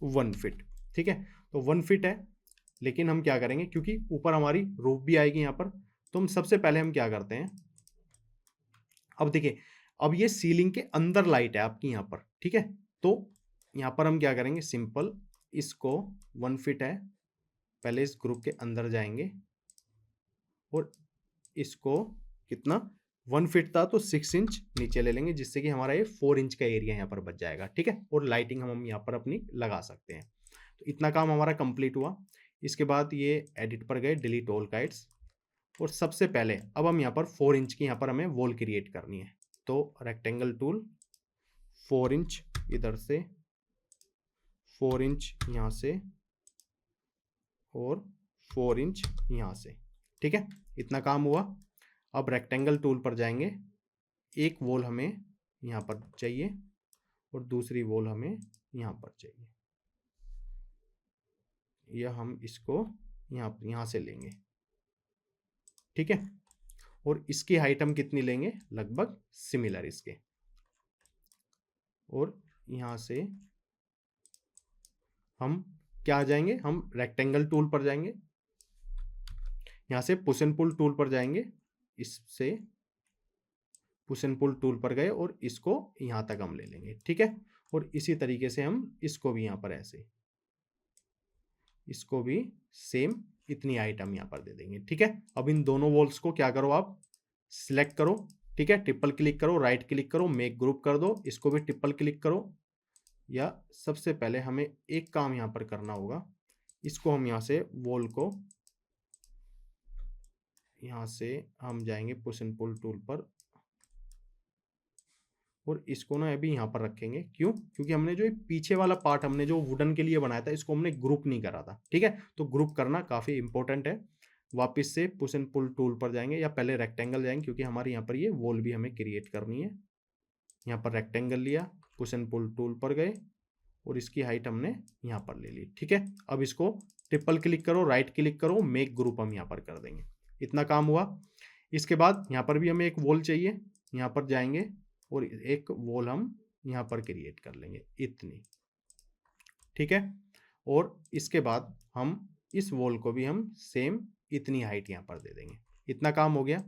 1 फीट, ठीक है। तो 1 फीट है, लेकिन हम क्या करेंगे, क्योंकि ऊपर हमारी रूफ भी आएगी यहाँ पर, तो हम सबसे पहले हम क्या करते हैं, अब देखिए, अब ये सीलिंग के अंदर लाइट है आपकी यहाँ पर, ठीक है। तो यहाँ पर हम क्या करेंगे, सिंपल इसको 1 फीट है, पहले इस ग्रुप के अंदर जाएंगे और इसको कितना 1 फीट था तो 6 इंच नीचे ले लेंगे, जिससे कि हमारा ये 4 इंच का एरिया यहाँ पर बच जाएगा, ठीक है। और लाइटिंग हम यहाँ पर अपनी लगा सकते हैं। तो इतना काम हमारा कंप्लीट हुआ। इसके बाद ये एडिट पर गए, डिलीट ऑल गाइड्स, और सबसे पहले अब हम यहाँ पर 4 इंच की यहाँ पर हमें वॉल क्रिएट करनी है। तो रेक्टेंगल टूल, 4 इंच इधर से, 4 इंच यहाँ से, और 4 इंच यहाँ से, ठीक है। इतना काम हुआ। अब रेक्टेंगल टूल पर जाएंगे, एक वॉल हमें यहाँ पर चाहिए और दूसरी वॉल हमें यहाँ पर चाहिए। यह हम इसको यहाँ से लेंगे, ठीक है। और इसकी हाइट हम कितनी लेंगे, लगभग सिमिलर इसके, और यहाँ से हम क्या आ जाएंगे, हम रेक्टेंगल टूल पर जाएंगे, यहाँ से पुश एंड पुल टूल पर जाएंगे, इससे पुश एंड पुल टूल पर गए और इसको यहाँ तक हम ले लेंगे, ठीक है। और इसी तरीके से हम इसको भी यहाँ पर ऐसे, इसको भी सेम इतनी हाइट हम यहाँ पर दे देंगे, ठीक है। अब इन दोनों वॉल्स को क्या करो, आप सिलेक्ट करो, ठीक है, ट्रिपल क्लिक करो, राइट क्लिक करो, मेक ग्रुप कर दो, इसको भी ट्रिपल क्लिक करो। या सबसे पहले हमें एक काम यहाँ पर करना होगा, इसको हम यहाँ से वॉल को, यहाँ से हम जाएंगे पुश एंड पुल टूल पर और इसको ना अभी यहाँ पर रखेंगे। क्यों? क्योंकि हमने जो ये पीछे वाला पार्ट हमने जो वुडन के लिए बनाया था, इसको हमने ग्रुप नहीं करा था। ठीक है, तो ग्रुप करना काफ़ी इंपॉर्टेंट है। वापस से पुश एंड पुल टूल पर जाएंगे या पहले रेक्टेंगल जाएंगे, क्योंकि हमारे यहाँ पर ये वॉल भी हमें क्रिएट करनी है। यहाँ पर रेक्टेंगल लिया, पुश एंड पुल टूल पर गए और इसकी हाइट हमने यहाँ पर ले ली। ठीक है, अब इसको ट्रिपल क्लिक करो, राइट क्लिक करो, मेक ग्रुप हम यहाँ पर कर देंगे। इतना काम हुआ। इसके बाद यहाँ पर भी हमें एक वॉल चाहिए, यहाँ पर जाएंगे और एक वॉल हम यहाँ पर क्रिएट कर लेंगे इतनी। ठीक है, और इसके बाद हम इस वॉल को भी हम सेम इतनी हाइट यहाँ पर दे देंगे। इतना काम हो गया।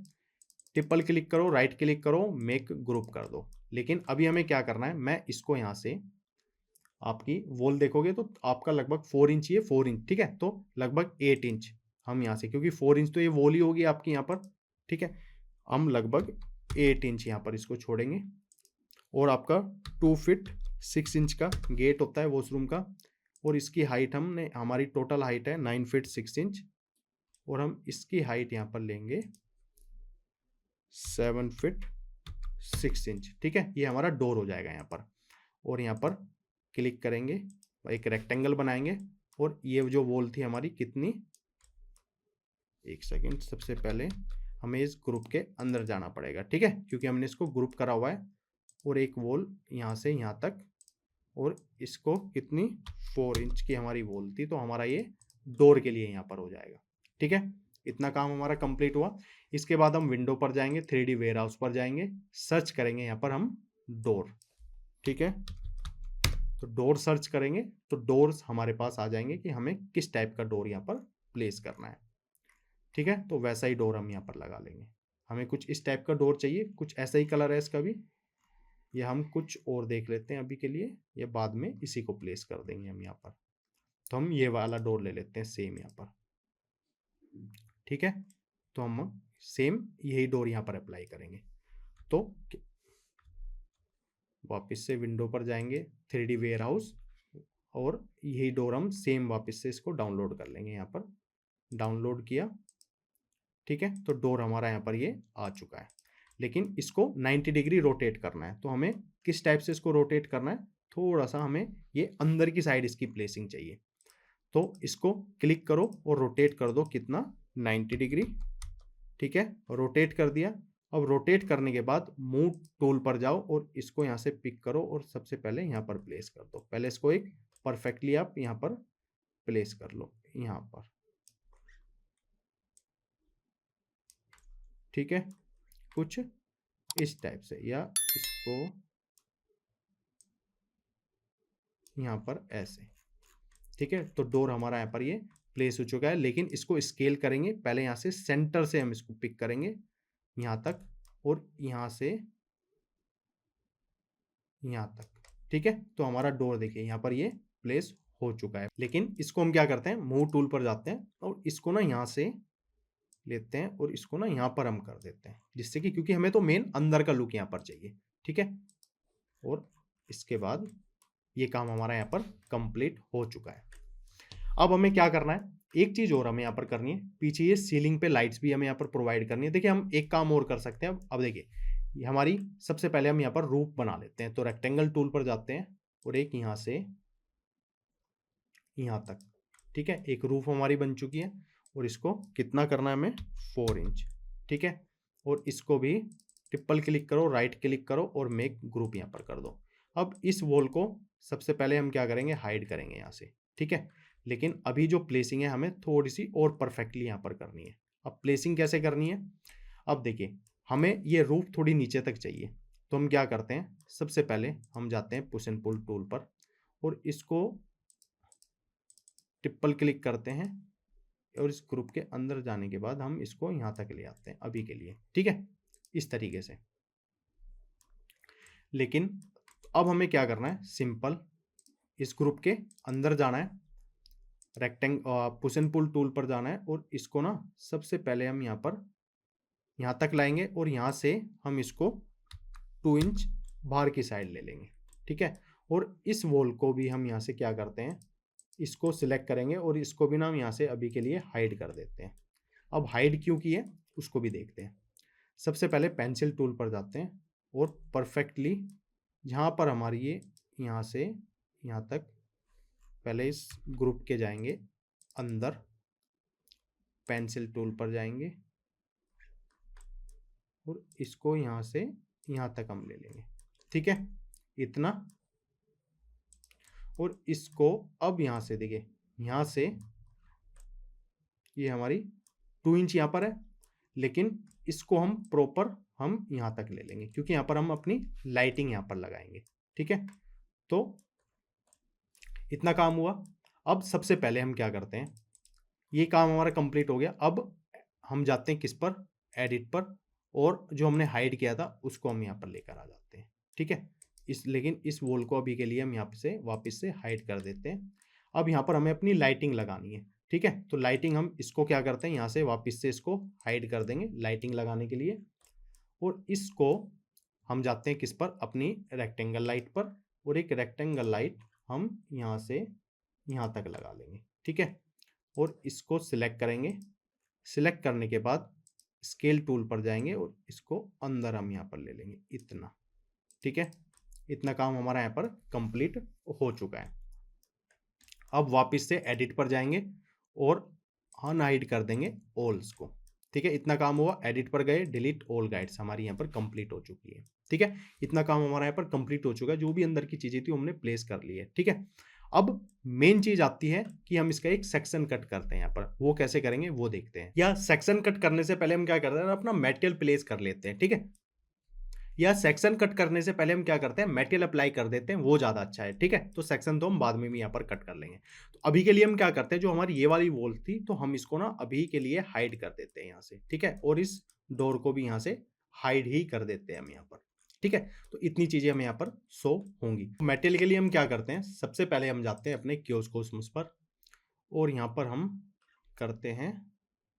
ट्रिपल क्लिक करो, राइट क्लिक करो, मेक ग्रुप कर दो। लेकिन अभी हमें क्या करना है, मैं इसको यहाँ से, आपकी वॉल देखोगे तो आपका लगभग 4 इंच, ये 4 इंच। ठीक है, तो लगभग 8 इंच हम यहाँ से, क्योंकि 4 इंच तो ये वॉल ही होगी आपकी यहाँ पर। ठीक है, हम लगभग 8 इंच यहाँ पर इसको छोड़ेंगे और आपका 2 फीट 6 इंच का गेट होता है वॉशरूम का, और इसकी हाइट हमने, हमारी टोटल हाइट है 9 फीट 6 इंच और हम इसकी हाइट यहाँ पर लेंगे 7 फीट 6 इंच। ठीक है, ये हमारा डोर हो जाएगा यहाँ पर। और यहाँ पर क्लिक करेंगे, एक रेक्टेंगल बनाएंगे और ये जो वॉल थी हमारी कितनी, एक सेकेंड, सबसे पहले हमें इस ग्रुप के अंदर जाना पड़ेगा। ठीक है, क्योंकि हमने इसको ग्रुप करा हुआ है। और एक वॉल यहाँ से यहाँ तक, और इसको कितनी 4 इंच की हमारी वॉल थी, तो हमारा ये डोर के लिए यहाँ पर हो जाएगा। ठीक है, इतना काम हमारा कंप्लीट हुआ। इसके बाद हम विंडो पर जाएंगे, 3D वेयरहाउस पर जाएंगे, सर्च करेंगे यहाँ पर हम डोर। ठीक है, तो डोर सर्च करेंगे तो डोर्स हमारे पास आ जाएंगे कि हमें किस टाइप का डोर यहाँ पर प्लेस करना है। ठीक है, तो वैसा ही डोर हम यहाँ पर लगा लेंगे। हमें कुछ इस टाइप का डोर चाहिए, कुछ ऐसा ही कलर है इसका भी, या हम कुछ और देख लेते हैं अभी के लिए, या बाद में इसी को प्लेस कर देंगे हम यहाँ पर। तो हम ये वाला डोर ले लेते हैं सेम यहाँ पर। ठीक है, तो हम सेम यही डोर यहाँ पर अप्लाई करेंगे। तो वापस से विंडो पर जाएंगे, 3D वेयरहाउस, और यही डोर हम सेम वापस से इसको डाउनलोड कर लेंगे। यहाँ पर डाउनलोड किया। ठीक है, तो डोर हमारा यहाँ पर ये आ चुका है, लेकिन इसको 90 डिग्री रोटेट करना है। तो हमें किस टाइप से इसको रोटेट करना है, थोड़ा सा हमें ये अंदर की साइड इसकी प्लेसिंग चाहिए। तो इसको क्लिक करो और रोटेट कर दो, कितना, 90 डिग्री। ठीक है, रोटेट कर दिया। अब रोटेट करने के बाद मूव टूल पर जाओ और इसको यहाँ से पिक करो और सबसे पहले यहाँ पर प्लेस कर दो। पहले इसको एक परफेक्टली आप यहाँ पर प्लेस कर लो, यहाँ पर। ठीक है, कुछ इस टाइप से, या इसको यहाँ पर ऐसे। ठीक है, तो डोर हमारा यहाँ पर ये प्लेस हो चुका है, लेकिन इसको स्केल करेंगे। पहले यहाँ से सेंटर से हम इसको पिक करेंगे यहाँ तक, और यहाँ से यहाँ तक। ठीक है, तो हमारा डोर देखिए यहाँ पर ये प्लेस हो चुका है। लेकिन इसको हम क्या करते हैं, मूव टूल पर जाते हैं और इसको ना यहाँ से लेते हैं और इसको ना यहाँ पर हम कर देते हैं, जिससे कि, क्योंकि हमें तो मेन अंदर का लुक यहाँ पर चाहिए। ठीक है, और इसके बाद ये काम हमारा यहाँ पर कंप्लीट हो चुका है। अब हमें क्या करना है, एक चीज और हमें यहाँ पर करनी है, पीछे ये सीलिंग पे लाइट्स भी हमें यहाँ पर प्रोवाइड करनी है। देखिए, हम एक काम और कर सकते हैं। अब देखिए, ये हमारी सबसे पहले हम यहाँ पर रूफ बना लेते हैं। तो रेक्टेंगल टूल पर जाते हैं और एक यहाँ से यहाँ तक। ठीक है, एक रूफ हमारी बन चुकी है और इसको कितना करना है हमें, 4 इंच। ठीक है, और इसको भी ट्रिपल क्लिक करो, राइट क्लिक करो और मेक ग्रुप यहाँ पर कर दो। अब इस वॉल को सबसे पहले हम क्या करेंगे, हाइड करेंगे यहाँ से। ठीक है, लेकिन अभी जो प्लेसिंग है हमें थोड़ी सी और परफेक्टली यहाँ पर करनी है। अब प्लेसिंग कैसे करनी है, अब देखिए, हमें ये रूफ थोड़ी नीचे तक चाहिए। तो हम क्या करते हैं, सबसे पहले हम जाते हैं पुश एंड पुल टूल पर और इसको ट्रिपल क्लिक करते हैं और इस ग्रुप के अंदर जाने के बाद हम इसको यहाँ तक ले आते हैं अभी के लिए। ठीक है, इस तरीके से। लेकिन अब हमें क्या करना है, सिंपल इस ग्रुप के अंदर जाना है, पुश एंड पुल टूल पर जाना है और इसको ना सबसे पहले हम यहाँ पर यहाँ तक लाएंगे और यहाँ से हम इसको 2 इंच बाहर की साइड ले लेंगे, ठीक है। और इस वॉल को भी हम यहाँ से क्या करते हैं, इसको सिलेक्ट करेंगे और इसको भी ना हम यहाँ से अभी के लिए हाइड कर देते हैं। अब हाइड क्यों की है उसको भी देखते हैं। सबसे पहले पेंसिल टूल पर जाते हैं और परफेक्टली जहाँ पर हमारी ये यहाँ से यहाँ तक पहले इस ग्रुप के जाएंगे अंदर, पेंसिल टूल पर जाएंगे और इसको यहाँ से यहाँ तक हम ले लेंगे, ठीक है, इतना। और इसको अब यहाँ से देखिए, यहाँ से ये हमारी 2 इंच यहाँ पर है, लेकिन इसको हम प्रॉपर हम यहाँ तक ले लेंगे क्योंकि यहाँ पर हम अपनी लाइटिंग यहाँ पर लगाएंगे, ठीक है। तो इतना काम हुआ। अब सबसे पहले हम क्या करते हैं, ये काम हमारा कंप्लीट हो गया। अब हम जाते हैं किस पर, एडिट पर, और जो हमने हाइड किया था उसको हम यहाँ पर लेकर आ जाते हैं, ठीक है। लेकिन इस वॉल को अभी के लिए हम यहाँ से वापस से हाइड कर देते हैं। अब यहाँ पर हमें अपनी लाइटिंग लगानी है, ठीक है। तो लाइटिंग हम इसको क्या करते हैं, यहाँ से वापस से इसको हाइड कर देंगे लाइटिंग लगाने के लिए। और इसको हम जाते हैं किस पर, अपनी रेक्टेंगल लाइट पर, और एक रेक्टेंगल लाइट हम यहाँ से यहाँ तक लगा लेंगे, ठीक है। और इसको सिलेक्ट करेंगे। सिलेक्ट करने के बाद स्केल टूल पर जाएंगे और इसको अंदर हम यहाँ पर ले लेंगे इतना, ठीक है। इतना काम हमारा यहाँ पर कंप्लीट हो चुका है। अब वापस से एडिट पर जाएंगे और अनहाइड कर देंगे ऑल्स को, ठीक है। इतना काम हुआ, एडिट पर गए, डिलीट ऑल गाइड्स हमारी यहाँ पर कंप्लीट हो चुकी है, ठीक है। इतना काम हमारा यहाँ पर कंप्लीट हो चुका है, जो भी अंदर की चीजें थी हमने प्लेस कर ली है, ठीक है। अब मेन चीज आती है कि हम इसका एक सेक्शन कट करते हैं यहाँ पर, वो कैसे करेंगे वो देखते हैं। या सेक्शन कट करने से पहले हम क्या करते हैं, अपना मेटेरियल प्लेस कर लेते हैं, ठीक है। या सेक्शन कट करने से पहले हम क्या करते हैं, मेटेरियल अप्लाई कर देते हैं, वो ज्यादा अच्छा है, ठीक है। तो सेक्शन तो हम बाद में भी यहाँ पर कट कर लेंगे। तो अभी के लिए हम क्या करते हैं, जो हमारी ये वाली वॉल थी तो हम इसको ना अभी के लिए हाइड कर देते हैं यहाँ से, ठीक है। और इस डोर को भी यहाँ से हाइड ही कर देते हैं हम यहाँ पर, ठीक है। तो इतनी चीजें हम यहाँ पर शो होंगी। मेटेरियल के लिए हम क्या करते हैं, सबसे पहले हम जाते हैं अपने क्योस्कोस्मोस पर और यहाँ पर हम करते हैं,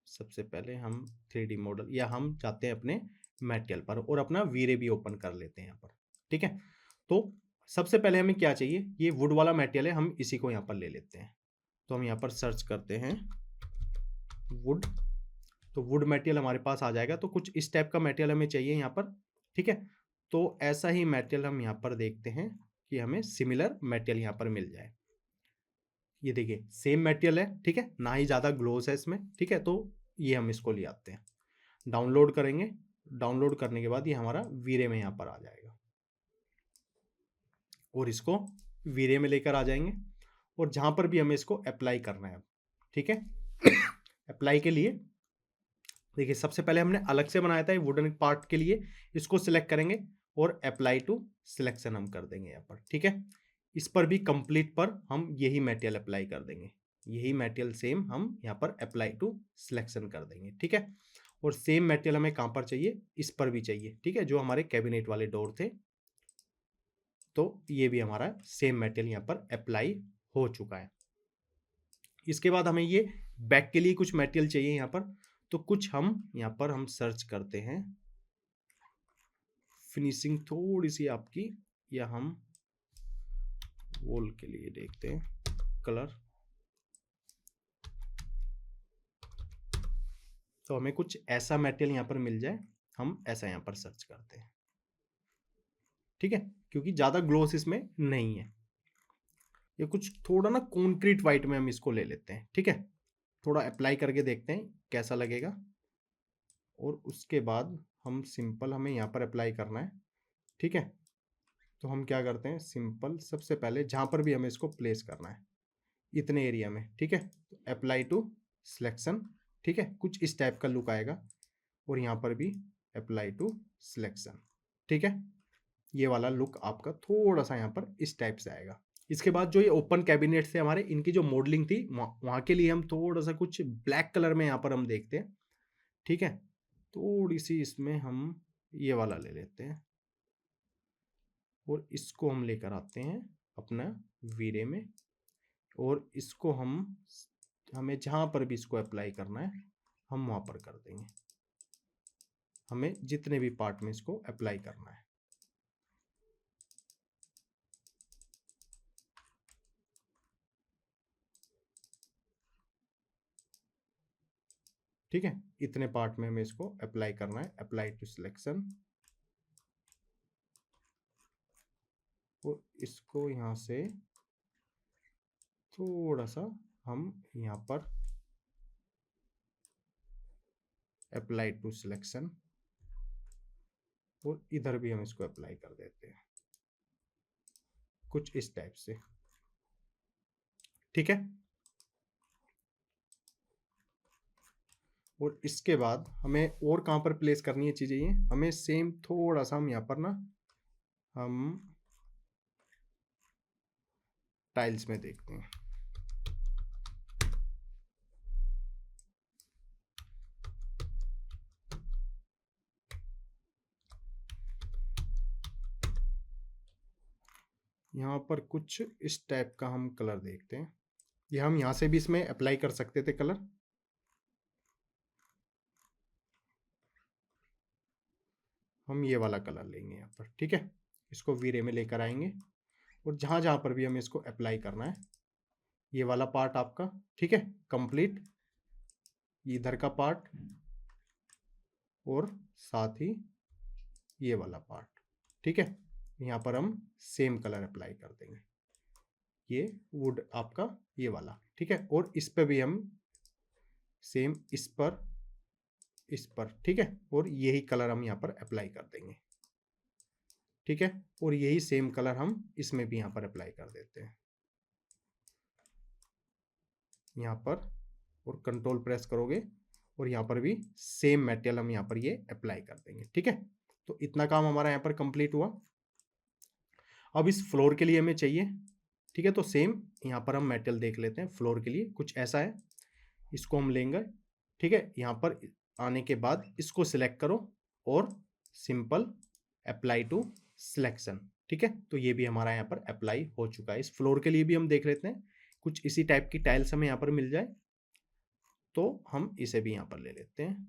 सबसे पहले हम 3D मॉडल, या हम जाते हैं अपने मेटेरियल पर और अपना वीरे भी ओपन कर लेते हैं यहाँ पर, ठीक है। तो सबसे पहले हमें क्या चाहिए, ये वुड वाला मेटेरियल है, हम इसी को यहाँ पर ले लेते हैं। तो हम यहाँ पर सर्च करते हैं वुड, तो वुड मटेरियल हमारे पास आ जाएगा। तो कुछ इस टाइप का मटेरियल हमें चाहिए यहाँ पर, ठीक है। तो ऐसा ही मटेरियल हम यहाँ पर देखते हैं कि हमें सिमिलर मटेरियल यहाँ पर मिल जाए। ये देखिए सेम मटेरियल है, ठीक है, ना ही ज़्यादा ग्लोस है इसमें, ठीक है। तो ये हम इसको ले आते हैं, डाउनलोड करेंगे। डाउनलोड करने के बाद ये हमारा वीरे में यहाँ पर आ जाएगा और इसको वीरे में लेकर आ जाएंगे और जहाँ पर भी हमें इसको अप्लाई करना है, ठीक है। अप्लाई के लिए देखिए सबसे पहले हमने अलग से बनाया था ये वुडन पार्ट के लिए, इसको सिलेक्ट करेंगे और अप्लाई टू सिलेक्शन हम कर देंगे यहाँ पर, ठीक है। इस पर भी कंप्लीट पर हम यही मटेरियल अप्लाई कर देंगे, यही मटेरियल सेम हम यहाँ पर अप्लाई टू सिलेक्शन कर देंगे, ठीक है। और सेम मटेरियल हमें कहाँ पर चाहिए, इस पर भी चाहिए, ठीक है, जो हमारे कैबिनेट वाले डोर थे। तो ये भी हमारा सेम मटेरियल यहाँ पर अप्लाई हो चुका है। इसके बाद हमें ये बैक के लिए कुछ मटेरियल चाहिए यहाँ पर, तो कुछ हम यहाँ पर हम सर्च करते हैं, फिनिशिंग थोड़ी सी आपकी, या हम वॉल के लिए देखते हैं कलर। तो हमें कुछ ऐसा मटेरियल यहाँ पर मिल जाए, हम ऐसा यहाँ पर सर्च करते हैं, ठीक है, क्योंकि ज़्यादा ग्लोस इसमें नहीं है। ये कुछ थोड़ा ना कॉन्क्रीट वाइट में हम इसको ले लेते हैं, ठीक है। थोड़ा अप्लाई करके देखते हैं कैसा लगेगा। और उसके बाद हम सिंपल, हमें यहाँ पर अप्लाई करना है, ठीक है। तो हम क्या करते हैं, सिंपल सबसे पहले जहाँ पर भी हमें इसको प्लेस करना है इतने एरिया में, ठीक है। तो अप्लाई टू सिलेक्शन, ठीक है, कुछ इस टाइप का लुक आएगा। और यहाँ पर भी अप्लाई टू सिलेक्शन, ठीक है। ये वाला लुक आपका थोड़ा सा यहाँ पर इस टाइप से आएगा। इसके बाद जो ये ओपन कैबिनेट थे हमारे, इनकी जो मॉडलिंग थी वहाँ के लिए हम थोड़ा सा कुछ ब्लैक कलर में यहाँ पर हम देखते हैं, ठीक है। थोड़ी सी इसमें हम ये वाला ले लेते हैं और इसको हम लेकर आते हैं अपना वीरे में। और इसको हमें जहाँ पर भी इसको अप्लाई करना है हम वहाँ पर कर देंगे, हमें जितने भी पार्ट में इसको अप्लाई करना है। ठीक है, इतने पार्ट में हमें इसको अप्लाई करना है। अप्लाई टू सिलेक्शन, और इसको यहाँ से थोड़ा सा हम यहाँ पर अप्लाई टू सिलेक्शन, और इधर भी हम इसको अप्लाई कर देते हैं कुछ इस टाइप से। ठीक है, और इसके बाद हमें और कहाँ पर प्लेस करनी है चीज़ें, ये हमें सेम थोड़ा सा हम यहाँ पर ना हम टाइल्स में देखते हैं। यहाँ पर कुछ इस टाइप का हम कलर देखते हैं। ये हम यहाँ से भी इसमें अप्लाई कर सकते थे कलर। हम ये वाला कलर लेंगे यहाँ पर। ठीक है, इसको वीरे में लेकर आएंगे, और जहाँ जहाँ पर भी हमें इसको अप्लाई करना है, ये वाला पार्ट आपका, ठीक है, कंप्लीट, इधर का पार्ट, और साथ ही ये वाला पार्ट। ठीक है, यहाँ पर हम सेम कलर अप्लाई कर देंगे, ये वुड आपका ये वाला। ठीक है, और इस पे भी हम सेम इस पर, ठीक है, और यही कलर हम यहाँ पर अप्लाई कर देंगे। ठीक है, और यही सेम कलर हम इसमें भी यहाँ पर अप्लाई कर देते हैं यहाँ पर, और कंट्रोल प्रेस करोगे और यहाँ पर भी सेम मटेरियल हम यहाँ पर ये अप्लाई कर देंगे। ठीक है, तो इतना काम हमारा यहाँ पर कंप्लीट हुआ। अब इस फ्लोर के लिए हमें चाहिए, ठीक है, तो सेम यहाँ पर हम मटेरियल देख लेते हैं। फ्लोर के लिए कुछ ऐसा है, इसको हम लेंगे। ठीक है, यहाँ पर आने के बाद इसको सिलेक्ट करो और सिंपल अप्लाई टू सिलेक्शन। ठीक है, तो ये भी हमारा यहाँ पर अप्लाई हो चुका है। इस फ्लोर के लिए भी हम देख लेते हैं, कुछ इसी टाइप की टाइल्स हमें यहाँ पर मिल जाए तो हम इसे भी यहाँ पर ले लेते हैं।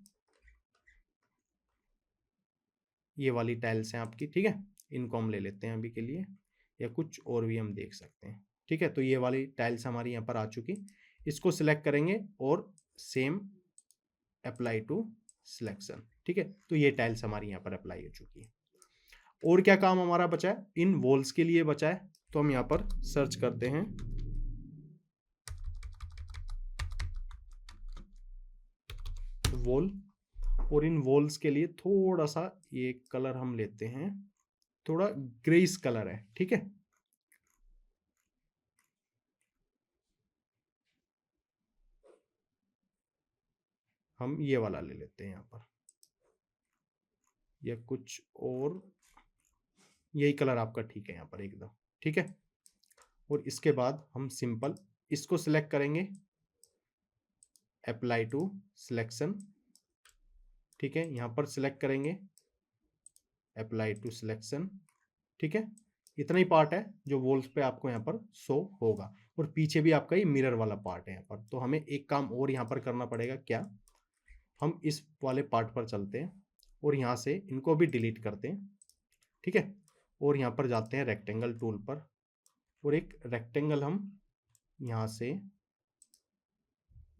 ये वाली टाइल्स हैं आपकी, ठीक है, इनको हम ले लेते हैं अभी के लिए, या कुछ और भी हम देख सकते हैं। ठीक है, तो ये वाली टाइल्स हमारी यहाँ पर आ चुकी, इसको सिलेक्ट करेंगे और सेम अप्लाई टू सिलेक्शन। ठीक है, तो ये टाइल्स हमारी यहाँ पर अप्लाई हो चुकी है। और क्या काम हमारा बचा है, इन वॉल्स के लिए बचा है, तो हम यहाँ पर सर्च करते हैं वॉल, और इन वॉल्स के लिए थोड़ा सा ये कलर हम लेते हैं, थोड़ा ग्रेइश कलर है। ठीक है, हम ये वाला ले लेते हैं यहाँ पर, या कुछ और, यही कलर आपका ठीक है यहाँ पर एकदम। ठीक है, और इसके बाद हम सिंपल इसको सिलेक्ट करेंगे, अप्लाई टू सिलेक्शन। ठीक है, यहाँ पर सिलेक्ट करेंगे, अप्लाई टू सिलेक्शन। ठीक है, इतना ही पार्ट है जो वॉल्स पे आपको यहाँ पर शो होगा, और पीछे भी आपका ये मिरर वाला पार्ट है यहाँ पर। तो हमें एक काम और यहाँ पर करना पड़ेगा, क्या, हम इस वाले पार्ट पर चलते हैं और यहाँ से इनको भी डिलीट करते हैं। ठीक है, और यहाँ पर जाते हैं रेक्टेंगल टूल पर, और एक रेक्टेंगल हम यहाँ से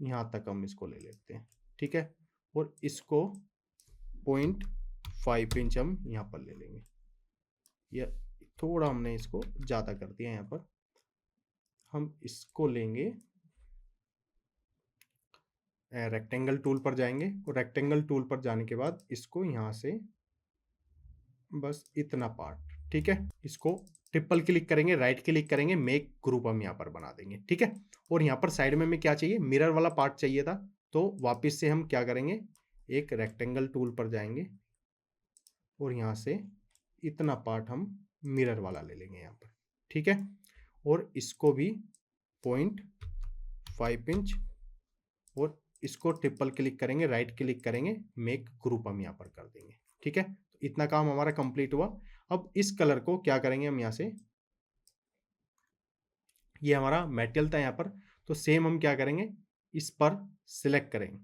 यहाँ तक हम इसको ले लेते हैं। ठीक है, और इसको 0.5 इंच हम यहाँ पर ले लेंगे, या थोड़ा हमने इसको ज़्यादा कर दिया यहाँ पर। हम इसको लेंगे, रेक्टेंगल टूल पर जाएंगे, और रेक्टेंगल टूल पर जाने के बाद इसको यहाँ से बस इतना पार्ट, ठीक है, इसको ट्रिपल क्लिक करेंगे, राइट क्लिक करेंगे, मेक ग्रुप हम यहाँ पर बना देंगे। ठीक है, और यहाँ पर साइड में हमें क्या चाहिए, मिरर वाला पार्ट चाहिए था, तो वापस से हम क्या करेंगे, एक रेक्टेंगल टूल पर जाएंगे और यहाँ से इतना पार्ट हम मिरर वाला ले लेंगे यहाँ पर। ठीक है, और इसको भी 0.5 इंच, और इसको ट्रिपल क्लिक करेंगे, राइट क्लिक करेंगे, मेक ग्रुप हम यहाँ पर कर देंगे। ठीक है, तो इतना काम हमारा कंप्लीट हुआ। अब इस कलर को क्या करेंगे हम यहाँ से, ये हमारा मेटेरियल था यहाँ पर, तो सेम हम क्या करेंगे, इस पर सिलेक्ट करेंगे,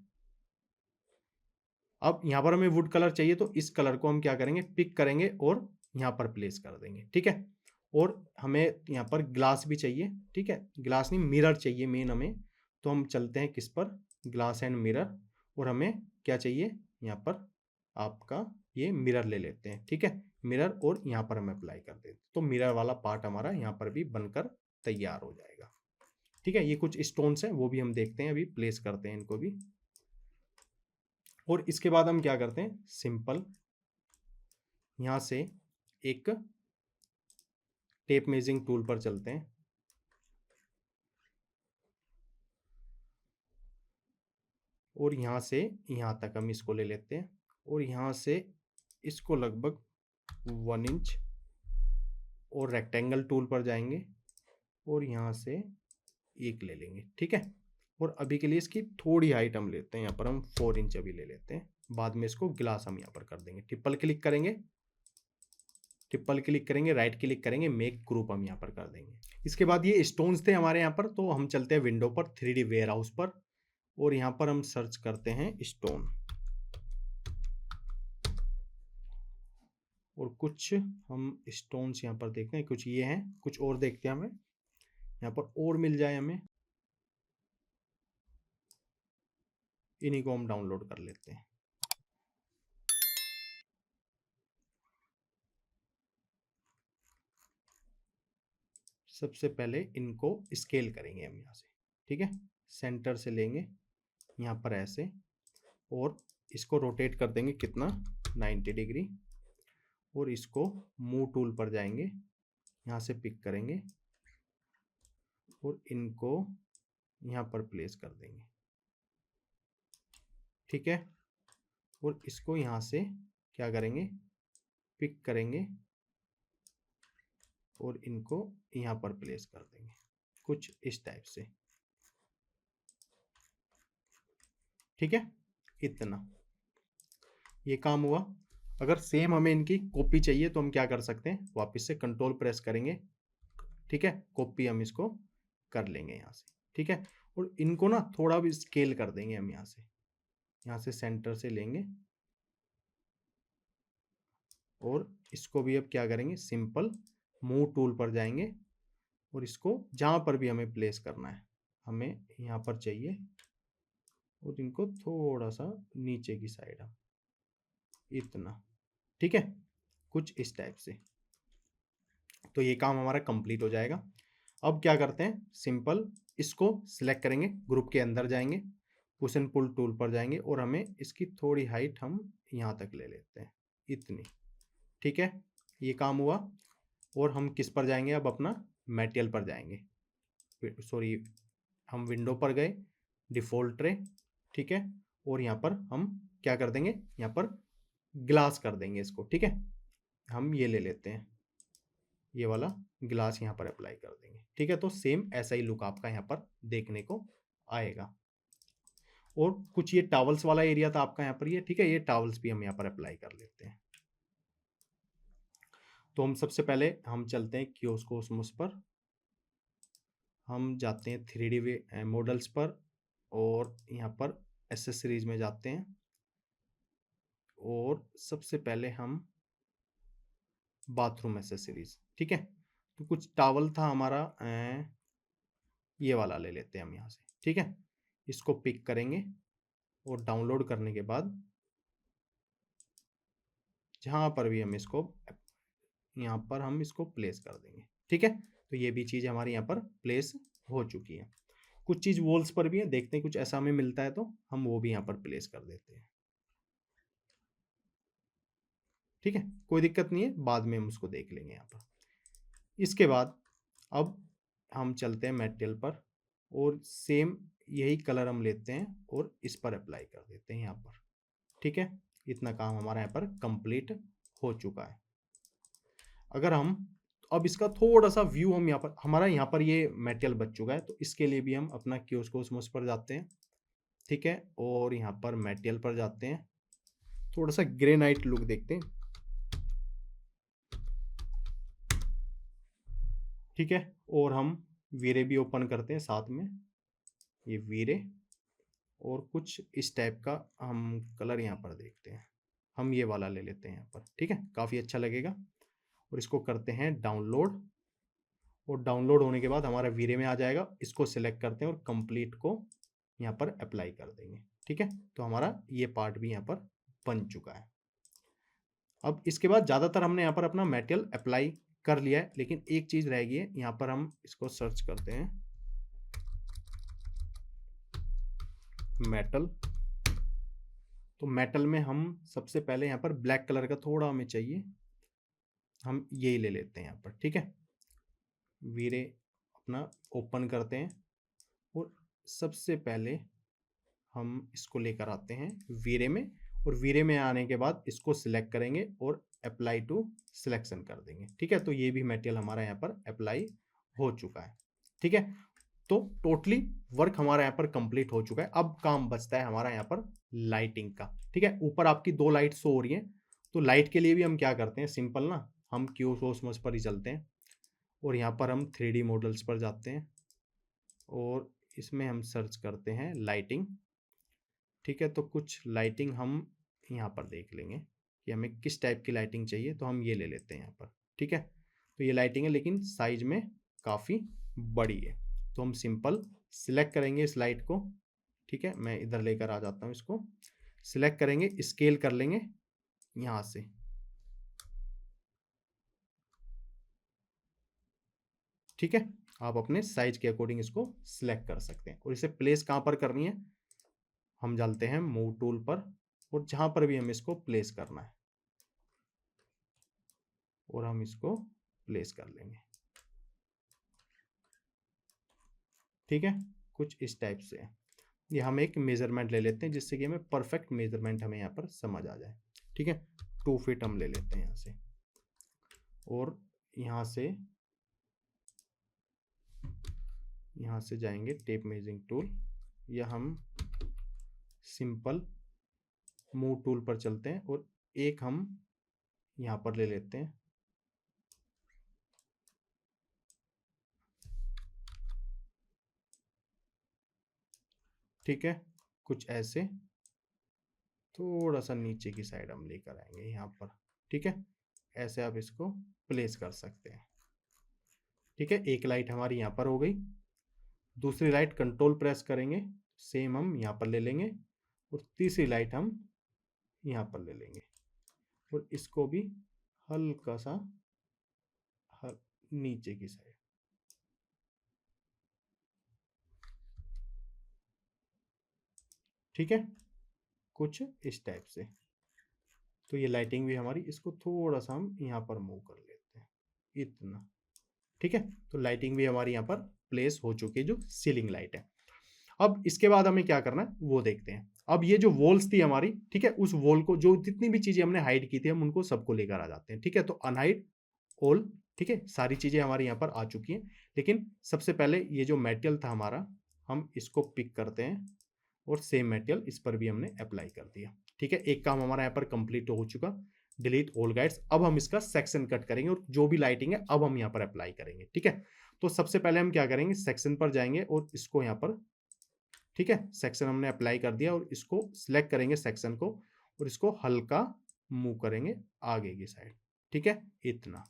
अब यहाँ पर हमें वुड कलर चाहिए, तो इस कलर को हम क्या करेंगे, पिक करेंगे और यहाँ पर प्लेस कर देंगे, ठीक है। और हमें यहाँ पर ग्लास भी चाहिए, ठीक है, ग्लास नहीं मिरर चाहिए मेन हमें। तो हम चलते हैं किस पर, ग्लास एंड मिरर, और हमें क्या चाहिए यहाँ पर, आपका ये मिरर ले लेते हैं, ठीक है। मिरर और यहाँ पर हम अप्लाई कर देते हैं, तो मिरर वाला पार्ट हमारा यहाँ पर भी बनकर तैयार हो जाएगा, ठीक है। ये कुछ स्टोन्स हैं, वो भी हम देखते हैं, अभी प्लेस करते हैं इनको भी। और इसके बाद हम क्या करते हैं, सिंपल यहाँ से एक टेप मेजरिंग टूल पर चलते हैं, और यहाँ से यहाँ तक हम इसको ले लेते हैं, और यहाँ से इसको लगभग 1 इंच, और रेक्टेंगल टूल पर जाएंगे और यहाँ से एक ले लेंगे, ठीक है। और अभी के लिए इसकी थोड़ी हाइट हम लेते हैं, यहाँ पर हम 4 इंच अभी ले लेते हैं, बाद में इसको ग्लास हम यहाँ पर कर देंगे। ट्रिपल क्लिक करेंगे, ट्रिपल क्लिक करेंगे, राइट क्लिक करेंगे, मेक ग्रुप हम यहाँ पर कर देंगे। इसके बाद ये स्टोन्स थे हमारे यहाँ पर, तो हम चलते हैं विंडो पर, 3D वेयर हाउस पर, और यहाँ पर हम सर्च करते हैं स्टोन, और कुछ हम स्टोन्स यहाँ पर देखते हैं, कुछ ये हैं, कुछ और देखते हैं, हमें यहाँ पर और मिल जाए हमें, इन्हीं को हम डाउनलोड कर लेते हैं। सबसे पहले इनको स्केल करेंगे हम यहाँ से, ठीक है, सेंटर से लेंगे यहाँ पर ऐसे, और इसको रोटेट कर देंगे कितना, 90 डिग्री, और इसको मूव टूल पर जाएंगे, यहाँ से पिक करेंगे और इनको यहाँ पर प्लेस कर देंगे, ठीक है। और इसको यहाँ से क्या करेंगे, पिक करेंगे और इनको यहाँ पर प्लेस कर देंगे, कुछ इस टाइप से, ठीक है। इतना ये काम हुआ। अगर सेम हमें इनकी कॉपी चाहिए तो हम क्या कर सकते हैं, वापस से कंट्रोल प्रेस करेंगे, ठीक है, कॉपी हम इसको कर लेंगे यहाँ से, ठीक है। और इनको ना थोड़ा भी स्केल कर देंगे हम यहाँ से सेंटर से लेंगे, और इसको भी अब क्या करेंगे, सिंपल मूव टूल पर जाएंगे, और इसको जहाँ पर भी हमें प्लेस करना है, हमें यहाँ पर चाहिए, और इनको थोड़ा सा नीचे की साइड हम इतना, ठीक है, कुछ इस टाइप से। तो ये काम हमारा कंप्लीट हो जाएगा। अब क्या करते हैं, सिंपल इसको सिलेक्ट करेंगे, ग्रुप के अंदर जाएंगे, पुश एंड पुल टूल पर जाएंगे, और हमें इसकी थोड़ी हाइट हम यहाँ तक ले लेते हैं, इतनी, ठीक है। ये काम हुआ। और हम किस पर जाएंगे, अब अपना मटेरियल पर जाएंगे, सॉरी, हम विंडो पर गए, डिफ़ॉल्ट ट्रे, ठीक है। और यहाँ पर हम क्या कर देंगे, यहाँ पर ग्लास कर देंगे इसको, ठीक है। हम ये ले लेते हैं, ये वाला ग्लास यहाँ पर अप्लाई कर देंगे, ठीक है। तो सेम ऐसा ही लुक आपका यहाँ पर देखने को आएगा। और कुछ ये टॉवल्स वाला एरिया था आपका यहाँ पर, ये ठीक है, ये टॉवल्स भी हम यहाँ पर अप्लाई कर लेते हैं। तो हम सबसे पहले हम चलते हैं कियोस्कोसमोस पर, हम जाते हैं 3D मॉडल्स पर, और यहाँ पर एसेसरीज में जाते हैं, और सबसे पहले हम बाथरूम एसेसरीज, ठीक है। तो कुछ टॉवल था हमारा, ये वाला ले लेते हैं हम यहाँ से, ठीक है। इसको पिक करेंगे, और डाउनलोड करने के बाद जहाँ पर भी हम इसको, यहाँ पर हम इसको प्लेस कर देंगे, ठीक है। तो ये भी चीज़ हमारी यहाँ पर प्लेस हो चुकी है। कुछ चीज़ वॉल्स पर भी है, देखते हैं कुछ ऐसा हमें मिलता है तो हम वो भी यहाँ पर प्लेस कर देते हैं, ठीक है, कोई दिक्कत नहीं है, बाद में हम उसको देख लेंगे यहाँ पर। इसके बाद अब हम चलते हैं मटेरियल पर, और सेम यही कलर हम लेते हैं और इस पर अप्लाई कर देते हैं यहाँ पर, ठीक है। इतना काम हमारा यहाँ पर कंप्लीट हो चुका है। अगर हम अब इसका थोड़ा सा व्यू हम यहाँ पर, हमारा यहाँ पर ये मटेरियल बच चुका है, तो इसके लिए भी हम अपना कियोस्कोसमोस पर जाते हैं, ठीक है, और यहाँ पर मटेरियल पर जाते हैं, थोड़ा सा ग्रेनाइट लुक देखते हैं, ठीक है। और हम वीरे भी ओपन करते हैं साथ में, ये वीरे, और कुछ इस टाइप का हम कलर यहाँ पर देखते हैं, हम ये वाला ले लेते हैं यहाँ पर, ठीक है, काफ़ी अच्छा लगेगा। और इसको करते हैं डाउनलोड, और डाउनलोड होने के बाद हमारा वीरे में आ जाएगा, इसको सिलेक्ट करते हैं और कंप्लीट को यहाँ पर अप्लाई कर देंगे, ठीक है। तो हमारा ये पार्ट भी यहाँ पर बन चुका है। अब इसके बाद ज़्यादातर हमने यहाँ पर अपना मटेरियल अप्लाई कर लिया है, लेकिन एक चीज़ रह गई है, यहाँ पर हम इसको सर्च करते हैं मेटल। तो मेटल में हम सबसे पहले यहाँ पर ब्लैक कलर का थोड़ा हमें चाहिए, हम यही ले लेते हैं यहाँ पर, ठीक है। वीरे अपना ओपन करते हैं और सबसे पहले हम इसको लेकर आते हैं वीरे में, और वीरे में आने के बाद इसको सिलेक्ट करेंगे और अप्लाई टू सिलेक्शन कर देंगे, ठीक है। तो ये भी मटेरियल हमारा यहाँ पर अप्लाई हो चुका है, ठीक है। तो टोटली वर्क हमारा यहाँ पर कंप्लीट हो चुका है। अब काम बचता है हमारा यहाँ पर लाइटिंग का, ठीक है। ऊपर आपकी 2 लाइट शो हो रही हैं, तो लाइट के लिए भी हम क्या करते हैं, सिंपल ना, हम क्यूसोसमस पर ही चलते हैं और यहाँ पर हम 3D मॉडल्स पर जाते हैं और इसमें हम सर्च करते हैं लाइटिंग, ठीक है। तो कुछ लाइटिंग हम यहाँ पर देख लेंगे कि हमें किस टाइप की लाइटिंग चाहिए, तो हम ये ले लेते हैं यहाँ पर, ठीक है। तो ये लाइटिंग है लेकिन साइज में काफ़ी बड़ी है, तो हम सिंपल सिलेक्ट करेंगे इस लाइट को, ठीक है। मैं इधर लेकर आ जाता हूँ, इसको सिलेक्ट करेंगे, स्केल कर लेंगे यहाँ से, ठीक है। आप अपने साइज के अकॉर्डिंग इसको सिलेक्ट कर सकते हैं। और इसे प्लेस कहाँ पर करनी है, हम डालते हैं मूव टूल पर, और जहाँ पर भी हमें इसको प्लेस करना है और हम इसको प्लेस कर लेंगे, ठीक है। कुछ इस टाइप से है। ये हम एक मेजरमेंट ले लेते हैं जिससे कि हमें परफेक्ट मेजरमेंट हमें यहाँ पर समझ आ जाए, ठीक है। 2 फीट हम ले लेते हैं यहाँ से, और यहाँ से जाएंगे टेप मेजरिंग टूल, या हम सिंपल मूव टूल पर चलते हैं और एक हम यहाँ पर ले लेते हैं, ठीक है। कुछ ऐसे थोड़ा सा नीचे की साइड हम लेकर आएंगे यहाँ पर, ठीक है। ऐसे आप इसको प्लेस कर सकते हैं, ठीक है। एक लाइट हमारी यहाँ पर हो गई, दूसरी लाइट कंट्रोल प्रेस करेंगे, सेम हम यहाँ पर ले लेंगे, और तीसरी लाइट हम यहाँ पर ले लेंगे और इसको भी हल्का सा नीचे की साइड, ठीक है। कुछ इस टाइप से। तो ये लाइटिंग भी हमारी, इसको थोड़ा सा हम यहाँ पर मूव कर लेते हैं, इतना, ठीक है। तो लाइटिंग भी हमारी यहाँ पर प्लेस हो चुकी है, जो सीलिंग लाइट है। अब इसके बाद हमें क्या करना है वो देखते हैं। अब ये जो वॉल्स थी हमारी, ठीक है, उस वॉल को जो जितनी भी चीजें हमने हाइड की थी हम उनको सबको लेकर आ जाते हैं, ठीक है। तो अनहाइड ऑल, ठीक है, सारी चीजें हमारी यहाँ पर आ चुकी हैं। लेकिन सबसे पहले ये जो मेटेरियल था हमारा, हम इसको पिक करते हैं और सेम मेटेरियल इस पर भी हमने अप्लाई कर दिया, ठीक है। एक काम हमारा यहाँ पर कंप्लीट हो चुका, डिलीट ऑल गाइड्स। अब हम इसका सेक्शन कट करेंगे और जो भी लाइटिंग है अब हम यहाँ पर अप्लाई करेंगे, ठीक है। तो सबसे पहले हम क्या करेंगे, सेक्शन पर जाएंगे और इसको यहाँ पर, ठीक है, सेक्शन हमने अप्लाई कर दिया और इसको सिलेक्ट करेंगे सेक्शन को, और इसको हल्का मूव करेंगे आगे की साइड, ठीक है, इतना।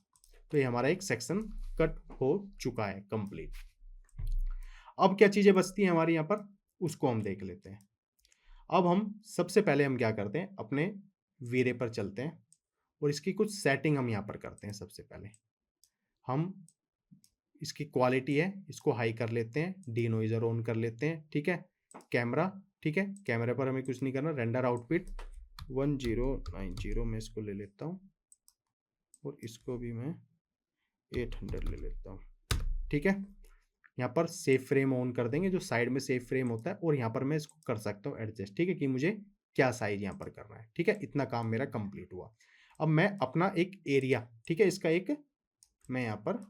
तो ये हमारा एक सेक्शन कट हो चुका है कंप्लीट। अब क्या चीजें बचती हैं हमारी यहाँ पर, उसको हम देख लेते हैं। अब हम सबसे पहले हम क्या करते हैं, अपने वीरे पर चलते हैं और इसकी कुछ सेटिंग हम यहाँ पर करते हैं। सबसे पहले हम इसकी क्वालिटी है इसको हाई कर लेते हैं, डी नॉइजर ऑन कर लेते हैं, ठीक है। कैमरा, ठीक है, कैमरे पर हमें कुछ नहीं करना, रेंडर आउटपुट 1090 में इसको ले लेता हूँ और इसको भी मैं 800 ले लेता हूँ, ठीक है। यहाँ पर सेफ फ्रेम ऑन कर देंगे, जो साइड में सेफ फ्रेम होता है, और यहाँ पर मैं इसको कर सकता हूँ एडजस्ट, ठीक है, कि मुझे क्या साइज यहाँ पर करना है, ठीक है। इतना काम मेरा कंप्लीट हुआ। अब मैं अपना एक एरिया, ठीक है, इसका एक मैं यहाँ पर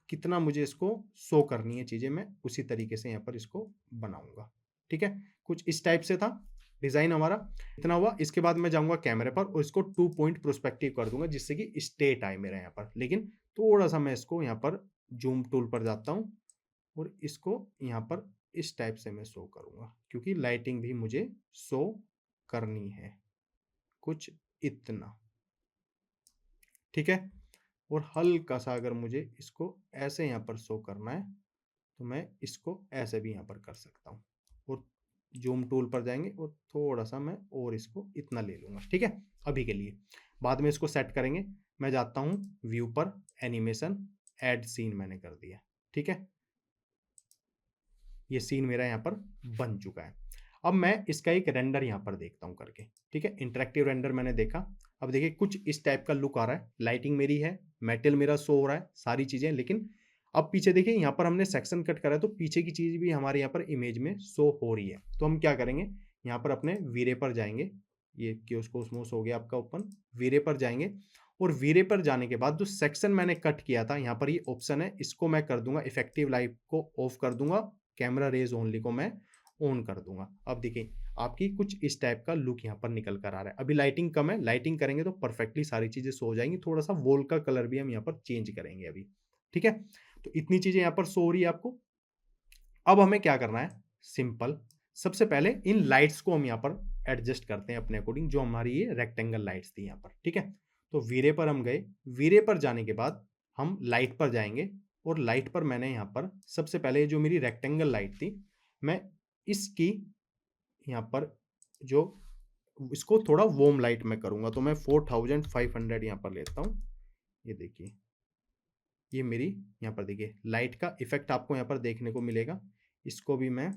कितना मुझे इसको शो करनी है चीज़ें, मैं उसी तरीके से यहाँ पर इसको बनाऊंगा, ठीक है। कुछ इस टाइप से था डिज़ाइन हमारा, इतना हुआ। इसके बाद मैं जाऊंगा कैमरे पर और इसको 2 पॉइंट प्रोस्पेक्टिव कर दूंगा जिससे कि स्टेट आए मेरा यहाँ पर। लेकिन थोड़ा सा मैं इसको यहाँ पर जूम टूल पर जाता हूँ और इसको यहाँ पर इस टाइप से मैं शो करूँगा, क्योंकि लाइटिंग भी मुझे शो करनी है, कुछ इतना, ठीक है। और हल्का सा अगर मुझे इसको ऐसे यहाँ पर शो करना है तो मैं इसको ऐसे भी यहाँ पर कर सकता हूँ, और जूम टूल पर जाएंगे और थोड़ा सा मैं और इसको इतना ले लूँगा, ठीक है। अभी के लिए, बाद में इसको सेट करेंगे। मैं जाता हूँ व्यू पर, एनिमेशन, ऐड सीन मैंने कर दिया, ठीक है। ये सीन मेरा यहाँ पर बन चुका है। अब मैं इसका एक रेंडर यहाँ पर देखता हूँ करके, ठीक है। इंटरेक्टिव रेंडर मैंने देखा। अब देखिए कुछ इस टाइप का लुक आ रहा है, लाइटिंग मेरी है, मेटल मेरा शो हो रहा है, सारी चीज़ें। लेकिन अब पीछे देखिए यहाँ पर हमने सेक्शन कट करा है, तो पीछे की चीज़ भी हमारे यहाँ पर इमेज में शो हो रही है। तो हम क्या करेंगे, यहाँ पर अपने वीरे पर जाएंगे, ये क्योस्कोसमोस हो गया आपका ओपन, वीरे पर जाएंगे, और वीरे पर जाने के बाद जो सेक्शन मैंने कट किया था, यहाँ पर ये ऑप्शन है, इसको मैं कर दूंगा इफेक्टिव लाइट को ऑफ कर दूंगा, कैमरा रेज ओनली को मैं ऑन कर दूंगा। अब देखिए आपकी कुछ इस टाइप का लुक यहाँ पर निकल कर आ रहा है। अभी लाइटिंग कम है, लाइटिंग करेंगे तो परफेक्टली सारी चीजें शो हो जाएंगी। थोड़ा सा वॉल का कलर भी हम यहाँ पर चेंज करेंगे अभी, ठीक है। तो इतनी चीजें यहाँ पर शो हो रही है आपको। अब हमें क्या करना है, सिंपल, सबसे पहले इन लाइट्स को हम यहाँ पर एडजस्ट करते हैं अपने अकॉर्डिंग, जो हमारी ये रेक्टेंगल लाइट्स थी यहाँ पर, ठीक है। तो वीरे पर हम गए, वीरे पर जाने के बाद हम लाइट पर जाएंगे, और लाइट पर मैंने यहाँ पर सबसे पहले जो मेरी रेक्टेंगल लाइट थी, मैं इसकी यहाँ पर जो इसको थोड़ा वार्म लाइट में करूँगा, तो मैं 4500 यहाँ पर लेता हूँ। ये देखिए, ये मेरी यहाँ पर देखिए लाइट का इफेक्ट आपको यहाँ पर देखने को मिलेगा। इसको भी मैं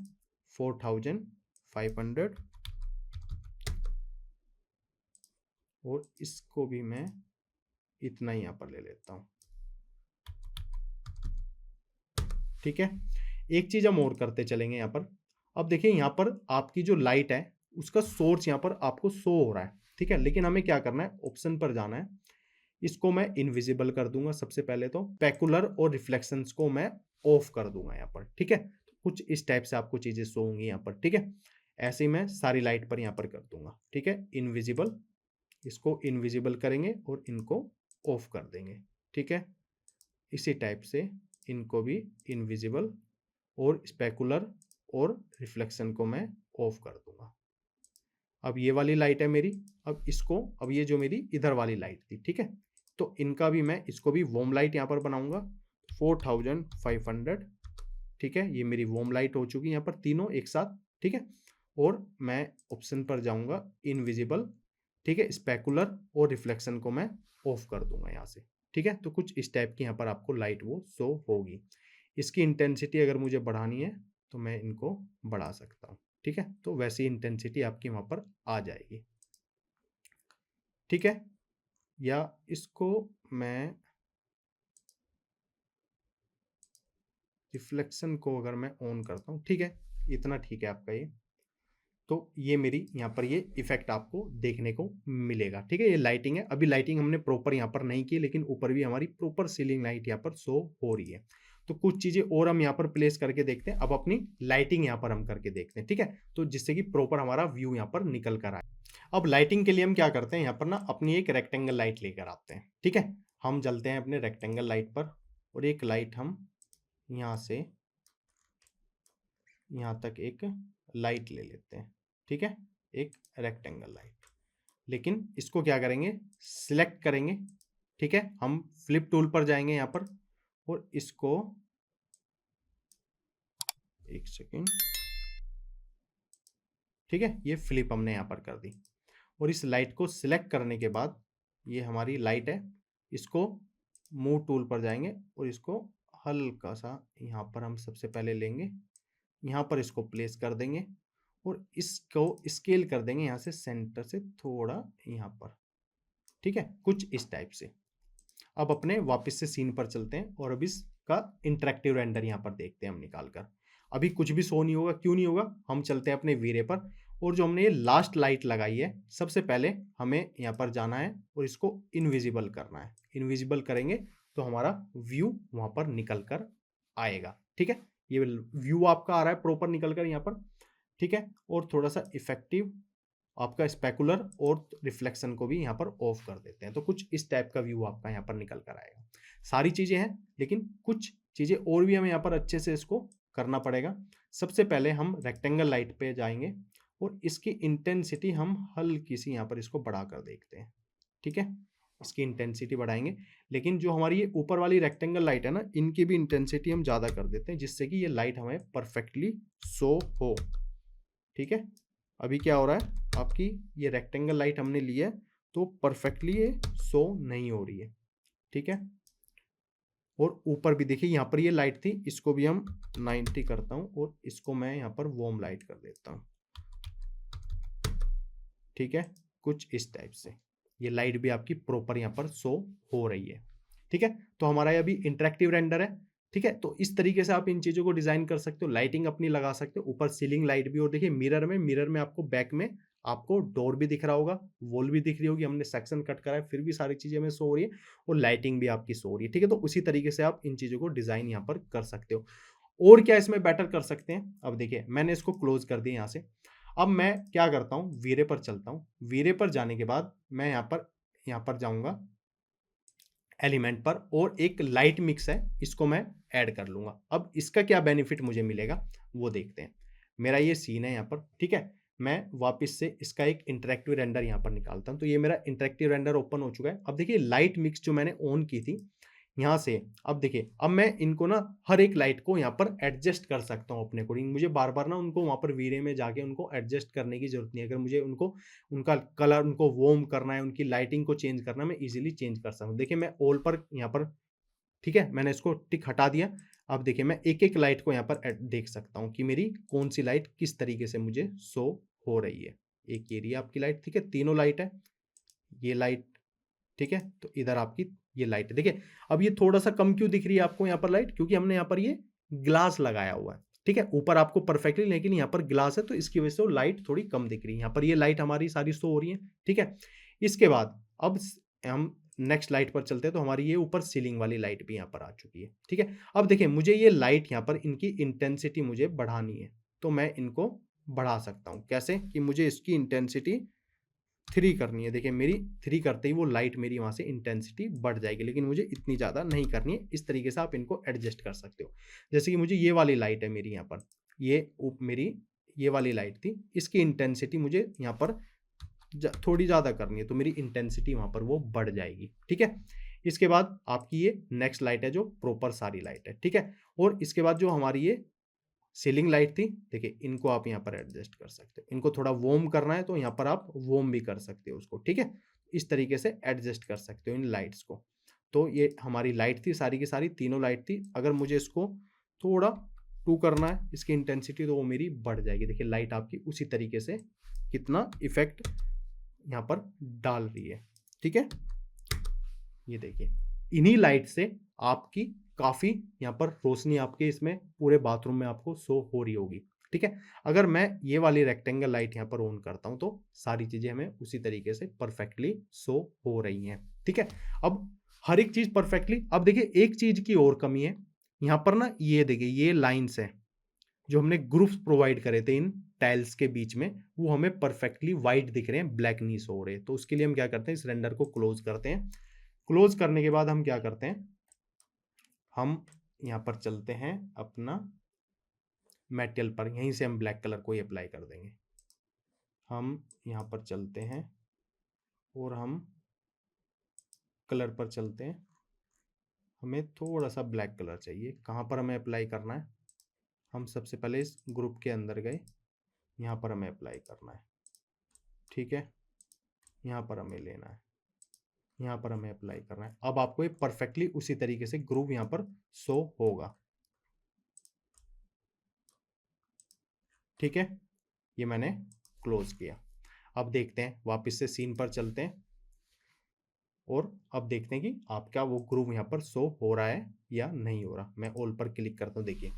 4500, और इसको भी मैं इतना ही यहाँ पर ले लेता हूँ, ठीक है। एक चीज हम और करते चलेंगे यहाँ पर। अब देखिए यहाँ पर आपकी जो लाइट है उसका सोर्स यहाँ पर आपको शो हो रहा है, ठीक है। लेकिन हमें क्या करना है, ऑप्शन पर जाना है, इसको मैं इनविजिबल कर दूंगा सबसे पहले, तो पेकुलर और रिफ्लेक्शंस को मैं ऑफ कर दूंगा यहाँ पर, ठीक है। तो कुछ इस टाइप से आपको चीजें शो होंगी यहाँ पर, ठीक है। ऐसे ही मैं सारी लाइट पर यहाँ पर कर दूंगा, ठीक है। इनविजिबल, इसको इनविजिबल करेंगे और इनको ऑफ कर देंगे, ठीक है। इसी टाइप से इनको भी इनविजिबल और स्पेकुलर और रिफ्लेक्शन को मैं ऑफ कर दूंगा। अब ये वाली लाइट है मेरी, अब इसको, अब ये जो मेरी इधर वाली लाइट थी, ठीक है, तो इनका भी मैं, इसको भी वॉर्म लाइट यहाँ पर बनाऊंगा 4500, ठीक है। ये मेरी वॉर्म लाइट हो चुकी है यहाँ पर तीनों एक साथ, ठीक है। और मैं ऑप्शन पर जाऊंगा इनविजिबल, ठीक है, स्पेकुलर और रिफ्लेक्शन को मैं ऑफ कर दूंगा यहाँ से, ठीक है। तो कुछ इस टाइप की यहाँ पर आपको लाइट वो शो होगी। इसकी इंटेंसिटी अगर मुझे बढ़ानी है तो मैं इनको बढ़ा सकता हूँ, ठीक है। तो वैसी इंटेंसिटी आपकी वहाँ पर आ जाएगी, ठीक है। या इसको मैं रिफ्लेक्शन को अगर मैं ऑन करता हूँ, ठीक है, इतना ठीक है आपका ये। तो ये मेरी यहाँ पर ये इफेक्ट आपको देखने को मिलेगा, ठीक है। ये लाइटिंग है, अभी लाइटिंग हमने प्रॉपर यहाँ पर नहीं की, लेकिन ऊपर भी हमारी प्रॉपर सीलिंग लाइट यहाँ पर शो हो रही है। तो कुछ चीजें और हम यहाँ पर प्लेस करके देखते हैं। अब अपनी लाइटिंग यहाँ पर हम करके देखते हैं, ठीक है, तो जिससे कि प्रॉपर हमारा व्यू यहाँ पर निकल कर आए। अब लाइटिंग के लिए हम क्या करते हैं, यहाँ पर ना अपनी एक रेक्टेंगल लाइट लेकर आते हैं, ठीक है। हम चलते हैं अपने रेक्टेंगल लाइट पर, और एक लाइट हम यहाँ से यहाँ तक एक लाइट ले लेते हैं, ठीक है, एक रेक्टेंगल लाइट। लेकिन इसको क्या करेंगे, सिलेक्ट करेंगे, ठीक है। हम फ्लिप टूल पर जाएंगे यहाँ पर, और इसको एक सेकेंड, ठीक है, ये फ्लिप हमने यहाँ पर कर दी। और इस लाइट को सिलेक्ट करने के बाद, ये हमारी लाइट है, इसको मूव टूल पर जाएंगे और इसको हल्का सा यहाँ पर हम सबसे पहले लेंगे, यहाँ पर इसको प्लेस कर देंगे, और इसको स्केल कर देंगे यहाँ से सेंटर से थोड़ा यहाँ पर, ठीक है, कुछ इस टाइप से। अब अपने वापस से सीन पर चलते हैं, और अब इसका इंटरेक्टिव रेंडर यहाँ पर देखते हैं हम निकाल कर। अभी कुछ भी शो नहीं होगा, क्यों नहीं होगा, हम चलते हैं अपने वीरे पर, और जो हमने ये लास्ट लाइट लगाई है, सबसे पहले हमें यहाँ पर जाना है और इसको इनविजिबल करना है। इनविजिबल करेंगे तो हमारा व्यू वहाँ पर निकल कर आएगा, ठीक है। ये व्यू आपका आ रहा है प्रॉपर निकल कर यहाँ पर, ठीक है। और थोड़ा सा इफेक्टिव आपका स्पेकुलर और रिफ्लेक्शन को भी यहाँ पर ऑफ कर देते हैं, तो कुछ इस टाइप का व्यू आपका यहाँ पर निकल कर आएगा। सारी चीजें हैं, लेकिन कुछ चीजें और भी हमें यहाँ पर अच्छे से इसको करना पड़ेगा। सबसे पहले हम रेक्टेंगल लाइट पे जाएंगे और इसकी इंटेंसिटी हम हल्की सी यहाँ पर इसको बढ़ा कर देखते हैं। ठीक है, इसकी इंटेंसिटी बढ़ाएंगे, लेकिन जो हमारी ये ऊपर वाली रेक्टेंगल लाइट है ना, इनकी भी इंटेंसिटी हम ज़्यादा कर देते हैं जिससे कि ये लाइट हमें परफेक्टली शो हो। ठीक है, अभी क्या हो रहा है, आपकी ये रेक्टेंगल लाइट हमने ली है तो परफेक्टली ये शो नहीं हो रही है। ठीक है, और ऊपर भी देखिए यहाँ पर ये लाइट थी, इसको भी हम 90 करता हूँ और इसको मैं यहाँ पर वार्म लाइट कर देता हूँ। ठीक है, कुछ इस टाइप से ये लाइट भी आपकी प्रॉपर यहाँ पर शो हो रही है। ठीक है, तो हमारा ये अभी इंटरेक्टिव रेंडर है। ठीक है, तो इस तरीके से आप इन चीज़ों को डिज़ाइन कर सकते हो, लाइटिंग अपनी लगा सकते हो, ऊपर सीलिंग लाइट भी। और देखिए मिरर में आपको बैक में आपको डोर भी दिख रहा होगा, वॉल भी दिख रही होगी, हमने सेक्शन कट करा है फिर भी सारी चीज़ें हमें शो हो रही है और लाइटिंग भी आपकी शो हो रही है। ठीक है, तो उसी तरीके से आप इन चीज़ों को डिज़ाइन यहाँ पर कर सकते हो। और क्या इसमें बेटर कर सकते हैं, अब देखिए मैंने इसको क्लोज कर दिया यहाँ से। अब मैं क्या करता हूँ, वीरे पर चलता हूँ। वीरे पर जाने के बाद मैं यहाँ पर जाऊँगा एलिमेंट पर और एक लाइट मिक्स है, इसको मैं ऐड कर लूँगा। अब इसका क्या बेनिफिट मुझे मिलेगा वो देखते हैं। मेरा ये सीन है यहाँ पर, ठीक है? मैं वापस से इसका एक इंटरैक्टिव रेंडर यहाँ पर निकालता हूँ। तो ये मेरा इंटरैक्टिव रेंडर ओपन हो चुका है। अब देखिए लाइट मिक्स जो मैंने ऑन की थी, यहाँ से अब देखिए, अब मैं इनको ना हर एक लाइट को यहाँ पर एडजस्ट कर सकता हूँ अपने अकॉर्डिंग। मुझे बार-बार ना उनको वहाँ पर वीरे में जाके उनको एडजस्ट करने की ज़रूरत नहीं है। अगर मुझे उनको उनका कलर उनको वार्म करना है, उनकी लाइटिंग को चेंज करना है, मैं ईज़िली चेंज कर सकता हूँ। देखिए मैं ऑल पर यहाँ पर, ठीक है, मैंने इसको टिक हटा दिया। अब देखिए मैं एक-एक लाइट को यहाँ पर देख सकता हूँ कि मेरी कौन-सी लाइट किस तरीके से मुझे शो हो रही है। एक ये रही आपकी लाइट, ठीक है, तीनों लाइट है। ये लाइट, ठीक है, तो इधर आपकी ये लाइट है। देखिए अब ये थोड़ा-सा कम क्यों दिख रही है आपको यहाँ पर लाइट, क्योंकि हमने यहाँ पर ये ग्लास लगाया हुआ है। ठीक है, ऊपर आपको परफेक्टली, लेकिन यहाँ पर ग्लास है तो इसकी वजह से वो लाइट थोड़ी कम दिख रही है। यहाँ पर ये लाइट हमारी सारी शो हो रही है। ठीक है, इसके बाद अब हम नेक्स्ट लाइट पर चलते हैं। तो हमारी ये ऊपर सीलिंग वाली लाइट भी यहाँ पर आ चुकी है। ठीक है, अब देखिए मुझे ये लाइट यहाँ पर इनकी इंटेंसिटी मुझे बढ़ानी है, तो मैं इनको बढ़ा सकता हूँ। कैसे, कि मुझे इसकी इंटेंसिटी 3 करनी है। देखिए मेरी 3 करते ही वो लाइट मेरी वहाँ से इंटेंसिटी बढ़ जाएगी, लेकिन मुझे इतनी ज़्यादा नहीं करनी है। इस तरीके से आप इनको एडजस्ट कर सकते हो। जैसे कि मुझे ये वाली लाइट है मेरी यहाँ पर, ये मेरी ये वाली लाइट थी, इसकी इंटेंसिटी मुझे यहाँ पर थोड़ी ज़्यादा करनी है, तो मेरी इंटेंसिटी वहाँ पर वो बढ़ जाएगी। ठीक है, इसके बाद आपकी ये नेक्स्ट लाइट है जो प्रॉपर सारी लाइट है। ठीक है, और इसके बाद जो हमारी ये सीलिंग लाइट थी, देखिए इनको आप यहाँ पर एडजस्ट कर सकते हो। इनको थोड़ा वार्म करना है तो यहाँ पर आप वार्म भी कर सकते हो उसको। ठीक है, इस तरीके से एडजस्ट कर सकते हो इन लाइट्स को। तो ये हमारी लाइट थी, सारी की सारी तीनों लाइट थी। अगर मुझे इसको थोड़ा 2 करना है इसकी इंटेंसिटी, तो वो मेरी बढ़ जाएगी। देखिए लाइट आपकी उसी तरीके से कितना इफेक्ट यहाँ पर डाल रही है। ठीक है, ये देखिए इन्हीं लाइट से आपकी काफ़ी यहाँ पर रोशनी आपके इसमें पूरे बाथरूम में आपको शो हो रही होगी। ठीक है, अगर मैं ये वाली रेक्टेंगल लाइट यहाँ पर ऑन करता हूँ तो सारी चीज़ें हमें उसी तरीके से परफेक्टली शो हो रही हैं। ठीक है, अब हर एक चीज़ परफेक्टली। अब देखिए एक चीज़ की और कमी है यहाँ पर ना, ये देखिए ये लाइन्स हैं जो हमने ग्रुप्स प्रोवाइड करे थे इन टाइल्स के बीच में, वो हमें परफेक्टली वाइट दिख रहे हैं, ब्लैक नहीं हो रहे। तो उसके लिए हम क्या करते हैं, इस रेंडर को क्लोज करते हैं। क्लोज करने के बाद हम क्या करते हैं, हम यहाँ पर चलते हैं अपना मेटल पर, यहीं से हम ब्लैक कलर को ही अप्लाई कर देंगे। हम यहाँ पर चलते हैं और हम कलर पर चलते हैं। हमें थोड़ा सा ब्लैक कलर चाहिए। कहाँ पर हमें अप्लाई करना है, हम सबसे पहले इस ग्रुप के अंदर गए, यहाँ पर हमें अप्लाई करना है। ठीक है, यहाँ पर हमें लेना है, यहाँ पर हमें अप्लाई करना है। अब आपको ये परफेक्टली उसी तरीके से ग्रुप यहाँ पर शो होगा। ठीक है, ये मैंने क्लोज किया। अब देखते हैं, वापस से सीन पर चलते हैं और अब देखते हैं कि आपका वो ग्रुप यहाँ पर शो हो रहा है या नहीं हो रहा। मैं ऑल पर क्लिक करता हूँ, देखिए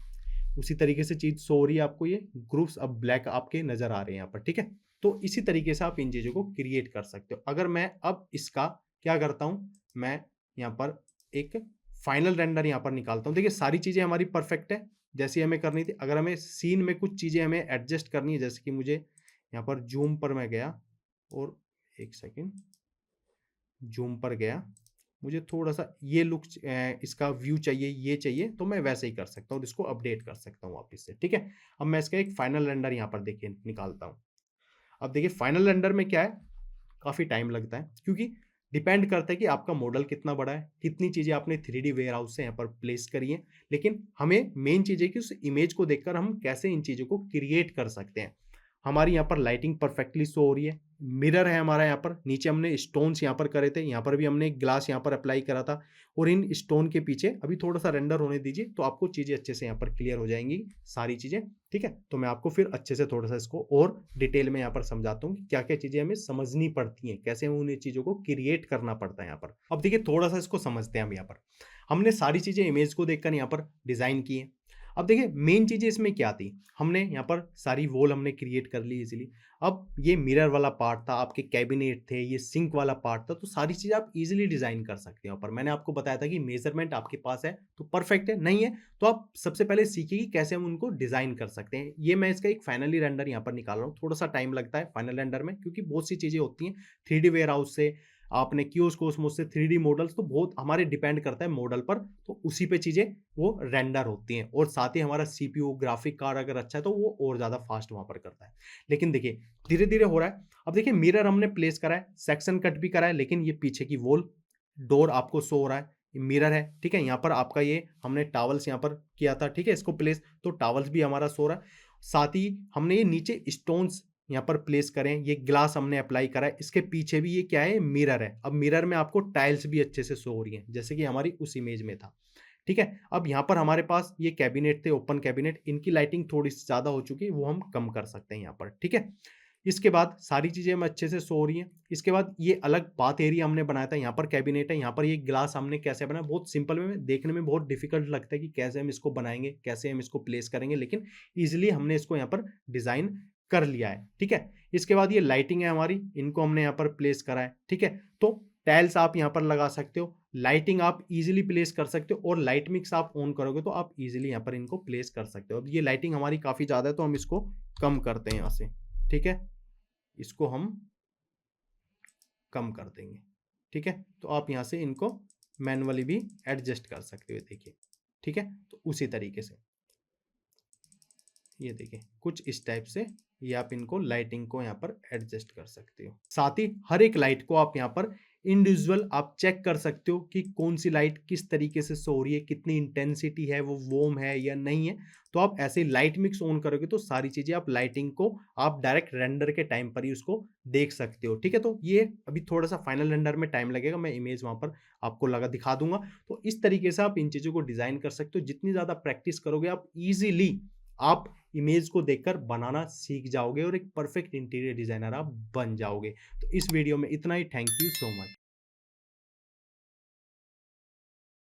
उसी तरीके से चीज़ शो हो रही है आपको। ये ग्रुप्स अब ब्लैक आपके नज़र आ रहे हैं यहाँ पर। ठीक है, तो इसी तरीके से आप इन चीज़ों को क्रिएट कर सकते हो। अगर मैं अब इसका क्या करता हूँ, मैं यहाँ पर एक फाइनल रेंडर यहाँ पर निकालता हूँ। देखिए सारी चीज़ें हमारी परफेक्ट है जैसी हमें करनी थी। अगर हमें सीन में कुछ चीज़ें हमें एडजस्ट करनी है, जैसे कि मुझे यहाँ पर जूम पर मैं गया और एक सेकेंड जूम पर गया मुझे थोड़ा-सा ये लुक इसका व्यू चाहिए, ये चाहिए, तो मैं वैसे ही कर सकता हूँ और इसको अपडेट कर सकता हूँ वापस से, ठीक है? अब मैं इसका एक फाइनल रेंडर यहाँ पर देखिए निकालता हूँ। अब देखिए फाइनल रेंडर में क्या है, काफ़ी टाइम लगता है क्योंकि डिपेंड करता है कि आपका मॉडल कितना बड़ा है, कितनी चीज़ें आपने 3D वेयरहाउस से यहाँ पर प्लेस करी हैं। लेकिन हमें मेन चीज़ है कि उस इमेज को देखकर हम कैसे इन चीज़ों को क्रिएट कर सकते हैं। हमारी यहाँ पर लाइटिंग परफेक्टली शो हो रही है, मिरर है हमारा यहाँ पर, नीचे हमने स्टोन्स यहाँ पर करे थे, यहाँ पर भी हमने एक ग्लास यहाँ पर अप्लाई करा था और इन स्टोन के पीछे अभी थोड़ा-सा रेंडर होने दीजिए, तो आपको चीज़ें अच्छे से यहाँ पर क्लियर हो जाएँगी, सारी चीज़ें, ठीक है? तो मैं आपको फिर अच्छे से थोड़ा-सा इसको और डिटेल में यहाँ पर समझाता हूँ कि क्या-क्या चीज़ें हमें समझनी पड़ती हैं, कैसे हमें उन्हें चीज़ों को क्रिएट करना पड़ता है यहाँ पर। अब देखिए थोड़ा-सा इसको समझते हैं हम यहाँ पर। हमने सारी चीज़ें इमेज को देखकर यहाँ पर डिज़ाइन की हैं। अब देखिए मेन चीज़ें इसमें क्या थी, हमने यहाँ पर सारी वॉल हमने क्रिएट कर ली इज़िली। अब ये मिरर वाला पार्ट था, आपके कैबिनेट थे, ये सिंक वाला पार्ट था, तो सारी चीज़ें आप ईज़िली डिज़ाइन कर सकते हो। पर मैंने आपको बताया था कि मेज़रमेंट आपके पास है, तो परफेक्ट है, नहीं है, तो आप सबसे पहले सीखिए कि कैसे हम उनको डिज़ाइन कर सकते हैं। ये मैं इसका एक फाइनली रेंडर यहाँ पर निकाल रहा हूँ, थोड़ा-सा टाइम लगता है फाइनल रेंडर में क्योंकि बहुत सी चीज़ें होती हैं, 3D वेयरहाउस से आपने कियोस्क कोस्मोस से 3D मॉडल्स तो बहुत हमारे डिपेंड करता है मॉडल पर, तो उसी पे चीज़ें वो रेंडर होती हैं और साथ ही हमारा सीपीयू ग्राफिक कार्ड अगर अच्छा है तो वो और ज़्यादा फास्ट वहाँ पर करता है। लेकिन देखिए, धीरे-धीरे हो रहा है। अब देखिए मिरर हमने प्लेस करा है, सेक्शन कट भी करा है, लेकिन ये पीछे की वॉल, डोर आपको शो हो रहा है, ये मिरर है, ठीक है? यहाँ पर आपका ये हमने टॉवल्स यहाँ पर किया था, ठीक है? इसको प्लेस, तो टॉवल्स भी हमारा शो हो रहा है। साथ ही हमने ये नीचे स्टोन्स यहाँ पर प्लेस करें, ये ग्लास हमने अप्लाई करा है, इसके पीछे भी ये क्या है, मिरर है। अब मिरर में आपको टाइल्स भी अच्छे से शो हो रही हैं, जैसे कि हमारी उस इमेज में था। ठीक है? अब यहाँ पर हमारे पास ये कैबिनेट थे, ओपन कैबिनेट, इनकी लाइटिंग थोड़ी-सी ज़्यादा हो चुकी है, वो हम कम कर सकते हैं यहाँ पर, ठीक है? इसके बाद सारी चीज़ें हमें अच्छे से शो हो रही हैं। इसके बाद ये अलग बाथ एरिया हमने बनाया था, यहाँ पर कैबिनेट है, यहाँ पर ये ग्लास हमने कैसे बनाया, बहुत सिंपल वे में, देखने में बहुत डिफ़िकल्ट लगता है कि कैसे हम इसको बनाएँगे, कैसे हम इसको प्लेस करेंगे, लेकिन ईज़िली हमने इसको यहाँ पर डिज़ाइन कर लिया है, ठीक है? इसके बाद ये लाइटिंग है हमारी, इनको हमने यहाँ पर प्लेस करा है, ठीक है? तो टाइल्स आप यहाँ पर लगा सकते हो, लाइटिंग आप ईज़िली प्लेस कर सकते हो और लाइट मिक्स आप ऑन करोगे तो आप ईज़िली यहाँ पर इनको प्लेस कर सकते हो। अब ये लाइटिंग हमारी काफ़ी ज़्यादा है तो हम इसको कम करते हैं यहाँ से, ठीक है? इसको हम कम कर देंगे, ठीक है? तो आप यहाँ से इनको मैनुअली भी एडजस्ट कर सकते हो देखिए, ठीक है? तो उसी तरीके से ये देखिए कुछ इस टाइप से ये आप इनको लाइटिंग को यहाँ पर एडजस्ट कर सकते हो। साथ ही हर एक लाइट को आप यहाँ पर इंडिविजुअल आप चेक कर सकते हो कि कौन सी लाइट किस तरीके से सो रही है, कितनी इंटेंसिटी है, वो वार्म है या नहीं है। तो आप ऐसे लाइट मिक्स ऑन करोगे तो सारी चीज़ें आप लाइटिंग को आप डायरेक्ट रेंडर के टाइम पर ही उसको देख सकते हो, ठीक है? तो ये अभी थोड़ा-सा फाइनल रेंडर में टाइम लगेगा, मैं इमेज वहाँ पर आपको लगा दिखा दूँगा। तो इस तरीके से आप इन चीज़ों को डिज़ाइन कर सकते हो, जितनी ज़्यादा प्रैक्टिस करोगे आप ईज़िली आप इमेज को देखकर बनाना सीख जाओगे और एक परफेक्ट इंटीरियर डिज़ाइनर आप बन जाओगे। तो इस वीडियो में इतना ही। Thank you so much.